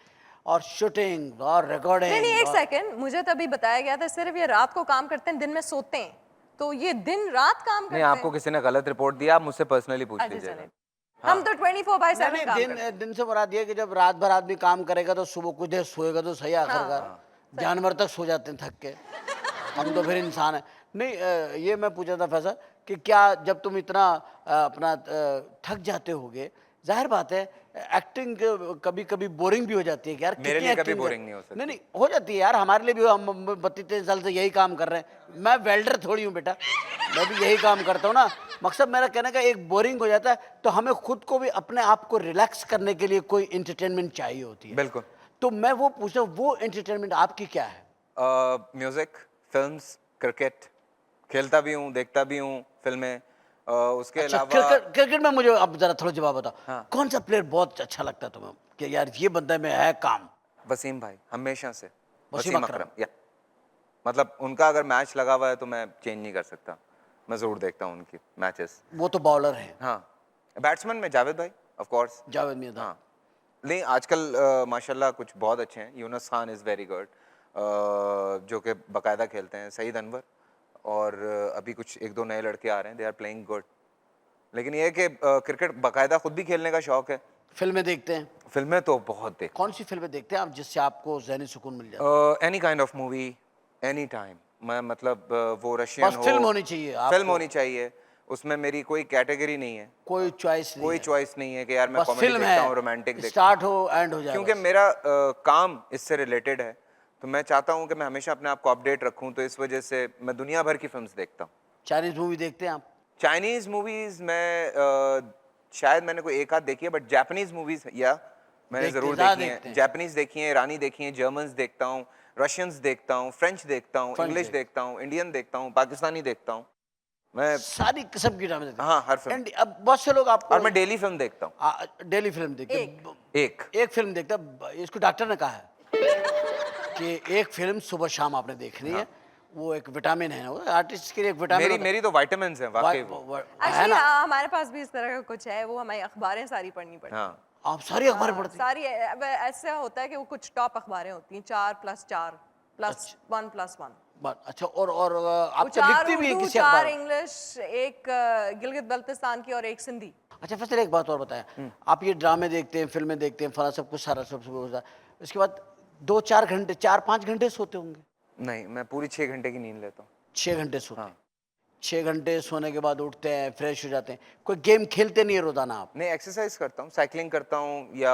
S1: और शूटिंग और रिकॉर्डिंग।
S2: नहीं नहीं, एक सेकंड, मुझे तो अभी बताया गया था सिर्फ ये रात को काम करते हैं, दिन में सोते हैं, तो ये दिन रात काम करते
S3: नहीं
S2: हैं?
S3: आपको किसी ने गलत रिपोर्ट दिया, आप मुझसे पर्सनली पूछ
S2: अच्छा
S3: लीजिएगा।
S2: चले, हम तो 24/7 काम करते हैं।
S1: दिन से मुराद ये कि जब रात भर आदमी काम करेगा तो सुबह कुछ देर सोएगा तो सही, आखिरकार जानवर तक सो जाते हैं थक के। हम तो फिर इंसान है। नहीं, ये मैं पूछा था फैसल कि क्या जब तुम इतना अपना थक जाते होगे, जाहिर बात है एक्टिंग कभी कभी बोरिंग भी हो जाती है कि यार
S3: मेरे
S1: कितनी
S3: लिए कभी
S1: acting है।
S3: बोरिंग नहीं हो सकती।
S1: नहीं हो जाती है यार, हमारे लिए भी। हम 32-33 साल से यही काम कर रहे हैं। मैं वेल्डर थोड़ी हूँ बेटा, मैं भी यही काम करता हूँ ना। मकसद मेरा कहने का, एक बोरिंग हो जाता है तो हमें खुद को भी अपने आप को रिलैक्स करने के लिए कोई एंटरटेनमेंट चाहिए होती है।
S3: बिल्कुल।
S1: तो मैं वो पूछ रहा हूँ, वो एंटरटेनमेंट आपकी क्या है?
S3: म्यूजिक, फिल्म्स, क्रिकेट, खेलता भी हूँ, देखता भी हूँ फिल्में। उसके
S1: अच्छा,
S3: अलावा
S1: क्रिकेट में मुझे अब जरा थोड़ा जवाब बताओ।
S3: हाँ।
S1: कौन सा प्लेयर बहुत अच्छा लगता है तुम्हें कि यार ये बंदा में है काम?
S3: वसीम भाई हमेशा से।
S1: वसीम
S3: वसीम
S1: अकरम।
S3: अकरम या मतलब उनका अगर मैच लगा हुआ है तो मैं चेंज नहीं कर सकता, मैं जरूर देखता हूँ उनकी मैचेस।
S1: वो तो बॉलर है।
S3: हाँ, बैट्समैन में जावेद भाई ऑफ कोर्स।
S1: जावेद मियां।
S3: हाँ, नहीं आजकल माशाल्लाह कुछ बहुत अच्छे हैं। Yunus Khan is very good, जो कि बाकायदा खेलते हैं। सईद अनवर और अभी कुछ एक दो नए लड़के आ रहे हैं, दे आर प्लेइंग गुड। लेकिन ये है कि क्रिकेट बाकायदा खुद भी खेलने का शौक है।
S1: फिल्में देखते हैं?
S3: फिल्में तो बहुत देखता
S1: कौन सी फिल्में देखते हैं आप जिससे आपको ज़हनी सुकून मिल जाए?
S3: हूँ। Any kind of movie, any time. मैं मतलब वो रशियन
S1: बस
S3: हो,
S1: फिल्म होनी चाहिए आपको।
S3: फिल्म होनी चाहिए। उसमें मेरी कोई कैटेगरी नहीं है,
S1: कोई चॉइस नहीं
S3: कोई
S1: है।
S3: चॉइस नहीं है कि यार मैं
S1: बस
S3: कॉमेडी
S1: फिल्म
S3: देखता हूँ,
S1: है,
S3: रोमांटिक देखता
S1: स्टार्ट हो एंड हो जाए
S3: क्योंकि
S1: बस।
S3: मेरा काम इससे रिलेटेड है, तो मैं चाहता हूँ कि मैं हमेशा अपने आप को अपडेट रखूँ, तो इस वजह से मैं दुनिया भर की फिल्म्स देखता हूँ।
S1: चाइनीज मूवी देखते हैं आप?
S3: चाइनीज़ मूवीज़ में शायद मैंने कोई एक आध देखी है, बट जापानीज़ मूवीज़ या मैंने
S1: देखते,
S3: ज़रूर
S1: ज़्यादा
S3: देखी
S1: देखते
S3: हैं।
S1: हैं।
S3: जापानीज़ देखी हैं, ईरानी देखी हैं, जर्मन्स देखता हूँ, रशियंस देखता हूँ, फ्रेंच देखता हूँ,
S1: फ्रेंच
S3: इंग्लिश देखता हूँ, इंडियन देखता हूँ, पाकिस्तानी देखता हूँ मैं।
S1: सारी किस्म की ड्रामे देखते हैं।
S3: हाँ, हर फिल्म।
S1: एंड अब बहुत से लोग आपको
S3: और मैं डेली फिल्म देखता हूँ।
S1: डेली फिल्म देखते हैं। एक फिल्म देखता है, इसको डॉक्टर ने कहा है कि एक फिल्म सुबह शाम आपने देखनी है। वो एक विटामिन है, वो आर्टिस्ट के लिए एक विटामिन
S3: मेरी तो विटामिन है वाकई वो।
S1: है
S2: एक्चुअली
S1: ना।
S2: हमारे पास भी इस तरह का कुछ है, वो हमें अखबारें सारी पढ़नी पड़ती हैं।
S3: हाँ,
S1: आप सारी अखबारें पढ़ते हैं?
S2: सारी अब ऐसा होता है कि वो कुछ टॉप अखबारें होती हैं, 4+4 +1+1।
S1: अच्छा, और
S2: वो
S1: आप तो
S2: 4
S1: लिखती भी है
S2: उर्दू,
S1: किसी
S2: 4
S1: अखबार?
S2: इंग्लिश, एक गिलगित बल्तिस्तान की और एक सिंधी।
S1: अच्छा फैसल, एक बात और बताएं, आप ये ड्रामे देखते हैं, फिल्में देखते हैं, फला सब कुछ सारा सब होता है, उसके बाद 2-4 घंटे, 4-5 घंटे सोते होंगे?
S3: नहीं मैं पूरी 6 घंटे की नींद लेता हूँ।
S1: 6 घंटे सोते
S3: हाँ।
S1: हैं? 6 घंटे सोने के बाद उठते हैं, फ्रेश हो जाते हैं, कोई गेम खेलते नहीं है रोजाना आप?
S3: नहीं एक्सरसाइज करता हूँ, साइकिलिंग करता हूँ, या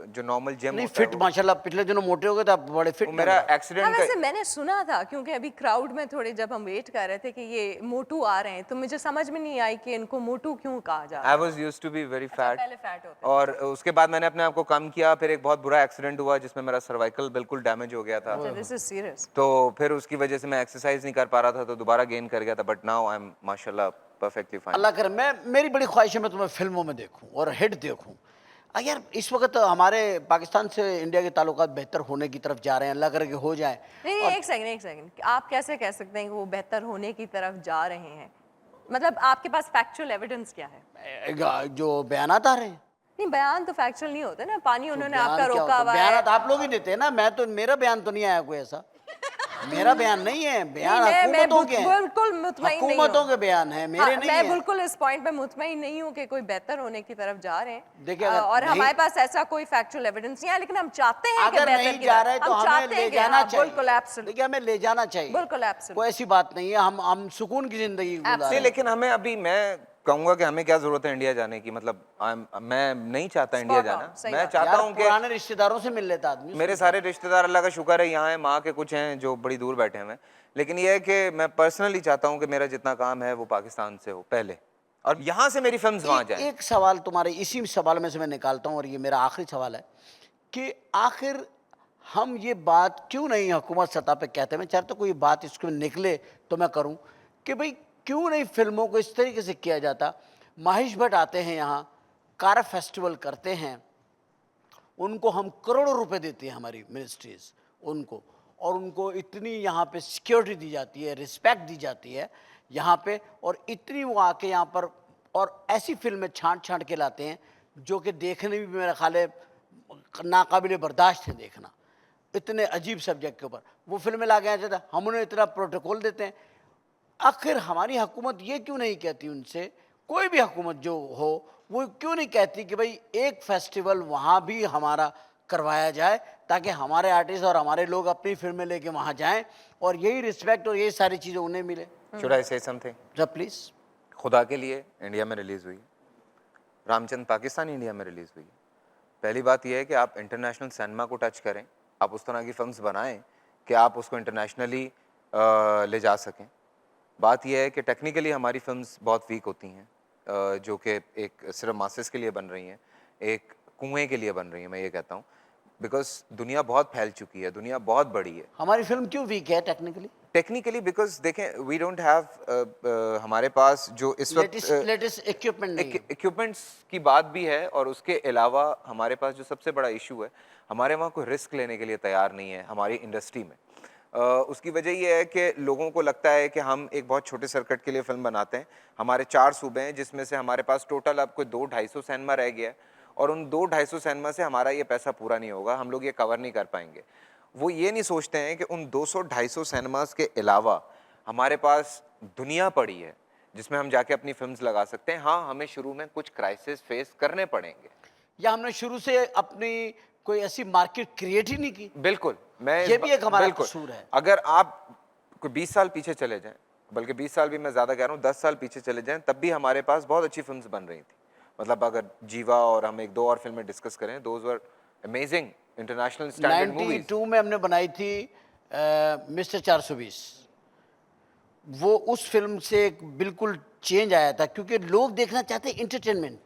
S3: जो नॉर्मल जिम
S1: नहीं,
S3: होता है
S1: फिट माशाल्लाह, पिछले दिनों मोटे हो गए थे आप, बड़े फिट
S3: वो मेरा
S2: हाँ,
S3: एक्सीडेंट
S2: वैसे मैंने सुना था, क्योंकि अभी क्राउड में थोड़े जब हम वेट कर रहे थे कि ये मोटू आ रहे हैं, तो मुझे समझ में नहीं आई कि इनको मोटू क्यों कहा जा रहा है।
S3: I was used to be very fat.
S2: पहले फैट होते
S3: और उसके बाद मैंने अपने आप को कम किया, फिर एक बहुत बुरा एक्सीडेंट हुआ जिसमें मेरा सर्वाइकल बिल्कुल डैमेज हो गया था।
S2: थे। This is serious.
S3: तो फिर उसकी वजह से मैं एक्सरसाइज नहीं कर पा रहा था, तो दोबारा गेन कर गया था, बट नाउ आई एम माशाल्लाह परफेक्टली फाइन।
S1: अल्लाह करे, मेरी बड़ी ख्वाहिश है मैं तुम्हें फिल्मों में देखूं और हिट देखूं। यार इस वक्त हमारे पाकिस्तान से इंडिया के ताल्लुकात बेहतर होने की तरफ जा रहे हैं, अल्लाह करे कि हो जाए।
S2: नहीं, एक सेकंड, आप कैसे कह सकते हैं कि वो बेहतर होने की तरफ जा रहे हैं? मतलब आपके पास फैक्चुअल एविडेंस क्या है?
S1: जो बयानात आ रहे हैं,
S2: नहीं, बयान तो फैक्चुअल नहीं होते ना, पानी उन्होंने
S1: बयान
S2: आपका
S1: क्या
S2: रोका
S1: होता है?
S2: हुआ है।
S1: बयानात आप लोग ही देते हैं ना, मैं तो, मेरा बयान तो नहीं आया कोई ऐसा। मेरा बयान नहीं है, बयान
S2: नहीं, मैं
S1: हुकूमतों के हैं,
S2: बिल्कुल मुतमईन नहीं हूँ।
S1: हुकूमतों के बयान है, मेरे
S2: हाँ,
S1: नहीं
S2: मैं
S1: है।
S2: बिल्कुल इस पॉइंट पे मुतमईन नहीं हूँ कि कोई बेहतर होने की तरफ जा रहे हैं।
S1: देखिए, अगर
S2: और
S1: नहीं-
S2: हमारे पास ऐसा कोई फैक्चुअल एविडेंस नहीं है, लेकिन हम चाहते हैं कि
S1: अगर
S2: बेहतर
S1: नहीं
S2: की
S1: जा
S2: तरफ।
S1: रहे तो
S2: हम
S1: हमें
S2: चाहते
S1: ले
S2: हैं कि
S1: जाना
S2: हाँ,
S1: चाहिए।
S2: बिल्कुल एब्सोल्यूट,
S1: देखिए, हमें ले जाना चाहिए,
S2: बिल्कुल एब्सोल्यूट।
S1: कोई ऐसी बात नहीं है। हम सुकून की जिंदगी गुजार रहे
S3: नहीं,
S1: हैं।
S3: लेकिन हमें अभी, मैं कहूंगा कि हमें क्या जरूरत है इंडिया जाने की, मतलब मैं नहीं चाहता इंडिया
S2: Spot on,
S3: जाना।
S2: सही
S3: मैं
S2: बात।
S3: चाहता
S1: यार
S3: हूँ कि
S1: पुराने रिश्तेदारों से मिल लेता आदमी।
S3: मेरे सारे रिश्तेदार अल्लाह का शुक्र है यहाँ है, माँ के कुछ हैं जो बड़ी दूर बैठे हुए हैं, लेकिन ये है कि मैं पर्सनली चाहता हूँ कि मेरा जितना काम है वो पाकिस्तान से हो पहले, और यहाँ से मेरी फिल्म्स वहाँ जाएं।
S1: एक सवाल तुम्हारे इसी सवाल में से मैं निकालता हूँ, और ये मेरा आखिरी सवाल है कि आखिर हम ये बात क्यों नहीं हुकूमत सतह पे कहते हैं? मैं चाहता हूँ कोई बात इसको निकले तो मैं करूँ कि भाई क्यों नहीं फिल्मों को इस तरीके से किया जाता। माहिश भट्ट आते हैं यहाँ, कार फेस्टिवल करते हैं, उनको हम करोड़ों रुपए देती है हमारी मिनिस्ट्रीज उनको, और उनको इतनी यहाँ पे सिक्योरिटी दी जाती है, रिस्पेक्ट दी जाती है यहाँ पे, और इतनी वो आके यहाँ पर और ऐसी फिल्में छांट छांट के लाते हैं जो कि देखने में भी मेरा ख्याल है नाकाबिले बर्दाश्त है देखना। इतने अजीब सब्जेक्ट के ऊपर वो फिल्में ला के आते, हम उन्हें इतना प्रोटोकॉल देते हैं। आखिर हमारी हुकूमत ये क्यों नहीं कहती उनसे, कोई भी हुकूमत जो हो वो क्यों नहीं कहती कि भाई एक फेस्टिवल वहाँ भी हमारा करवाया जाए, ताकि हमारे आर्टिस्ट और हमारे लोग अपनी फिल्में लेके वहाँ जाएं और यही रिस्पेक्ट और यही सारी चीज़ें उन्हें मिले।
S3: शुड आई से समथिंग?
S1: Sir please.
S3: खुदा के लिए इंडिया में रिलीज़ हुई, रामचंद पाकिस्तान इंडिया में रिलीज़ हुई। पहली बात यह है कि आप इंटरनेशनल सिनेमा को टच करें, आप उस तरह की फिल्म्स बनाएं कि आप उसको इंटरनेशनली ले जा सकें। बात यह है कि टेक्निकली हमारी फिल्म्स बहुत वीक होती हैं, जो कि एक सिर्फ मासेस के लिए बन रही हैं, एक कुएं के लिए बन रही हैं, मैं ये कहता हूँ, बिकॉज दुनिया बहुत फैल चुकी है, दुनिया बहुत बड़ी है।
S1: हमारी फिल्म क्यों वीक है टेक्निकली?
S3: टेक्निकली बिकॉज देखें, वी डोंट हैव हमारे पास जो इस वक्त
S1: लेटेस्ट इक्विपमेंट नहीं है।
S3: इक्विपमेंट्स की बात भी है, और उसके अलावा हमारे पास जो सबसे बड़ा इशू है, हमारे वहाँ कोई रिस्क लेने के लिए तैयार नहीं है हमारी इंडस्ट्री में। उसकी वजह यह है कि लोगों को लगता है कि हम एक बहुत छोटे सर्किट के लिए फिल्म बनाते हैं। हमारे 4 सूबे हैं, जिसमें से हमारे पास टोटल अब कोई 200-250 सिनेमा रह गया है, और उन 200-250 सिनेमा से हमारा ये पैसा पूरा नहीं होगा, हम लोग ये कवर नहीं कर पाएंगे। वो ये नहीं सोचते हैं कि उन 200-250 सिनेमास के अलावा हमारे पास दुनिया पड़ी है जिसमें हम जाके अपनी फिल्म्स लगा सकते हैं। हाँ, हमें शुरू में कुछ क्राइसिस फेस करने पड़ेंगे,
S1: या हमने शुरू से अपनी कोई ऐसी मार्केट क्रिएट ही नहीं की।
S3: बिल्कुल। मैं
S1: ये भी एक हमारा
S3: बिल्कुल
S1: कसूर है।
S3: अगर आप कोई 20 साल पीछे चले जाएं, बल्कि 20 साल भी मैं ज़्यादा कह रहा हूँ, 10 साल पीछे चले जाएं, तब भी हमारे पास बहुत अच्छी फिल्म्स बन रही थी। मतलब अगर जीवा और हम 1-2 और फिल्में डिस्कस करें, those were amazing international standard movies.
S1: 92 में हमने बनाई थी मिस्टर 420। वो उस फिल्म से एक बिल्कुल चेंज आया था, क्योंकि लोग देखना चाहते हैं इंटरटेनमेंट,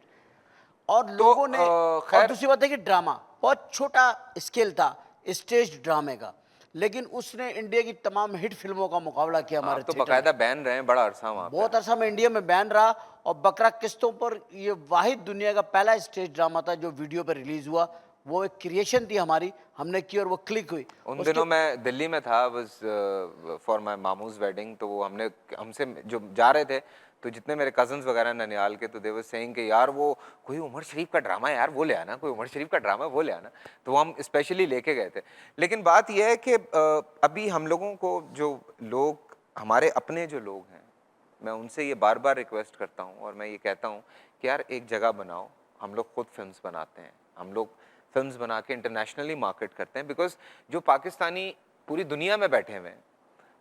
S1: और लोगों ने और दूसरी बात है कि ड्रामा बहुत छोटा स्केल था स्टेज ड्रामे का, लेकिन उसने इंडिया की तमाम हिट फिल्मों का मुकाबला किया हमारे
S3: तो
S1: थिएटर में।
S3: बाकायदा बैन रहे हैं बड़ा अरसा वहाँ पे।
S1: बहुत अरसा में इंडिया में बैन रहा, और बकरा किस्तों पर ये वाहिद दुनिया का पहला स्टेज ड्रामा था जो वीडियो पर रिलीज हुआ। वो एक क्रिएशन थी हमारी, हमने की और वो क्लिक हुई।
S3: उन दिनों मैं दिल्ली में था, वाज फॉर माय मामूज वेडिंग, तो वो हमसे जो जा रहे थे, तो जितने मेरे कजन्स वगैरह ननिहाल के, तो दे वर सेइंग कि यार वो कोई उमर शरीफ का ड्रामा है यार, वो ले आना, कोई उमर शरीफ का ड्रामा वो ले आना। तो वो हम स्पेशली लेके गए थे। लेकिन बात यह है कि अभी हम लोगों को, जो लोग हमारे अपने जो लोग हैं, मैं उनसे ये बार बार रिक्वेस्ट करता हूँ, और मैं ये कहता हूँ कि यार एक जगह बनाओ, हम लोग खुद फिल्म्स बनाते हैं, हम लोग फिल्म्स बना के इंटरनेशनली मार्केट करते हैं, बिकॉज जो पाकिस्तानी पूरी दुनिया में बैठे हुए हैं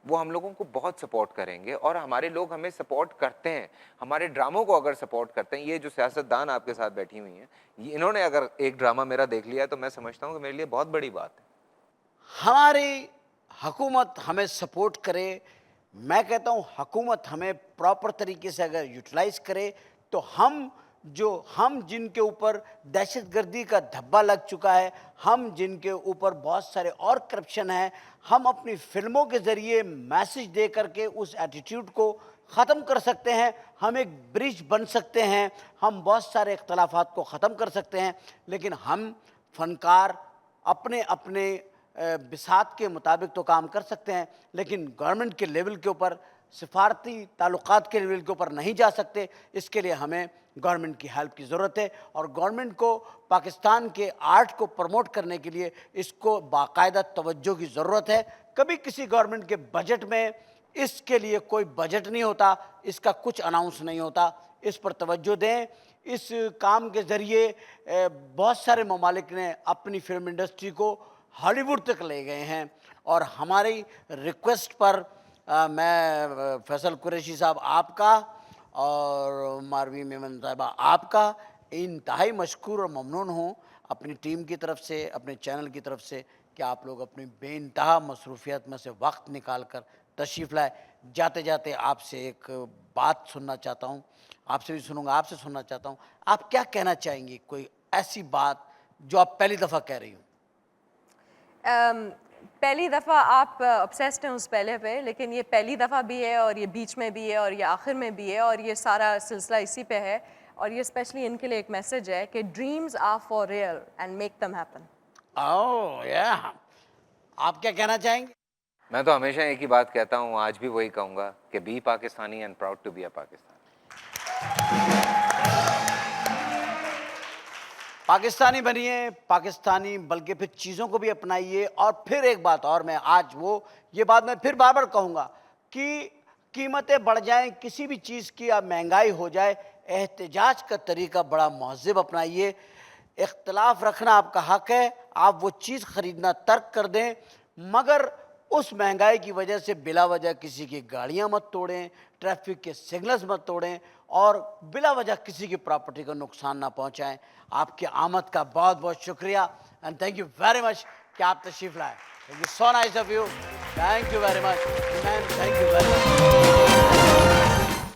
S3: वो हम लोगों को बहुत सपोर्ट करेंगे, और हमारे लोग हमें सपोर्ट करते हैं, हमारे ड्रामों को अगर सपोर्ट करते हैं। ये जो सियासतदान आपके साथ बैठी हुई हैं, इन्होंने अगर एक ड्रामा मेरा देख लिया, तो मैं समझता हूँ कि मेरे लिए बहुत बड़ी बात है।
S1: हमारी हुकूमत हमें सपोर्ट करे, मैं कहता हूँ हुकूमत हमें प्रॉपर तरीके से अगर यूटिलाइज करे, तो हम जिनके ऊपर दहशतगर्दी का धब्बा लग चुका है, हम जिनके ऊपर बहुत सारे और करप्शन है, हम अपनी फिल्मों के ज़रिए मैसेज दे करके उस एटीट्यूड को ख़त्म कर सकते हैं, हम एक ब्रिज बन सकते हैं, हम बहुत सारे इख्तलाफात को ख़त्म कर सकते हैं, लेकिन हम फ़नकार अपने अपने बिसात के मुताबिक तो काम कर सकते हैं, लेकिन गवर्नमेंट के लेवल के ऊपर, सिफारती ताल्लुकात के लेवल के ऊपर नहीं जा सकते। इसके लिए हमें गवर्नमेंट की हेल्प की ज़रूरत है और गवर्नमेंट को पाकिस्तान के आर्ट को प्रमोट करने के लिए इसको बाकायदा तवज्जो की ज़रूरत है। कभी किसी गवर्नमेंट के बजट में इसके लिए कोई बजट नहीं होता, इसका कुछ अनाउंस नहीं होता, इस पर तवज्जो दें। इस काम के ज़रिए बहुत सारे ममालिक ने अपनी फिल्म इंडस्ट्री को हॉलीवुड तक ले गए हैं और हमारी रिक्वेस्ट पर मैं फैसल कुरैशी साहब आपका और मारवी मेमन साहिबा आपका इंतहाई मशकूर और ममनून हूँ अपनी टीम की तरफ से, अपने चैनल की तरफ से, कि आप लोग अपनी बेइंतहा मसरूफियत में से वक्त निकाल कर तशरीफ़ लाए। जाते जाते आपसे एक बात सुनना चाहता हूँ, आपसे भी सुनूंगा, आपसे सुनना चाहता हूँ, आप क्या कहना चाहेंगी? कोई ऐसी बात जो आप पहली दफ़ा कह रही हो?
S2: पहली दफ़ा आप ऑब्सेस्ड हैं उस पहले पे, लेकिन ये पहली दफ़ा भी है और ये बीच में भी है और ये आखिर में भी है और ये सारा सिलसिला इसी पे है। और ये स्पेशली इनके लिए एक मैसेज है कि dreams are for real and make them happen.
S1: Oh yeah, आप क्या कहना चाहेंगे?
S3: मैं तो हमेशा एक ही बात कहता हूँ, आज भी वही कहूँगा कि be Pakistani and proud to be a Pakistani.
S1: Pakistani बनिए, पाकिस्तानी बल्कि फिर चीज़ों को भी अपनाइए। और फिर एक बात और, मैं आज ये बात मैं फिर बार बार कहूँगा कि कीमतें बढ़ जाएं, किसी भी चीज़ की या महंगाई हो जाए, एहतजाज का तरीका बड़ा महज़ब अपनाइए। इख्तलाफ रखना आपका हक़ है, आप वो चीज़ ख़रीदना तर्क कर दें, मगर उस महंगाई की वजह से बिला वजह किसी की गाड़ियाँ मत तोड़ें, ट्रैफिक के सिग्नल्स मत तोड़ें और बिला वजह किसी की प्रॉपर्टी को नुकसान ना पहुंचाएं। आपकी आमद का बहुत बहुत शुक्रिया and thank you very much कि आप तशरीफ़ लाए। Thank you, so nice of you, thank you very much man, thank you very much.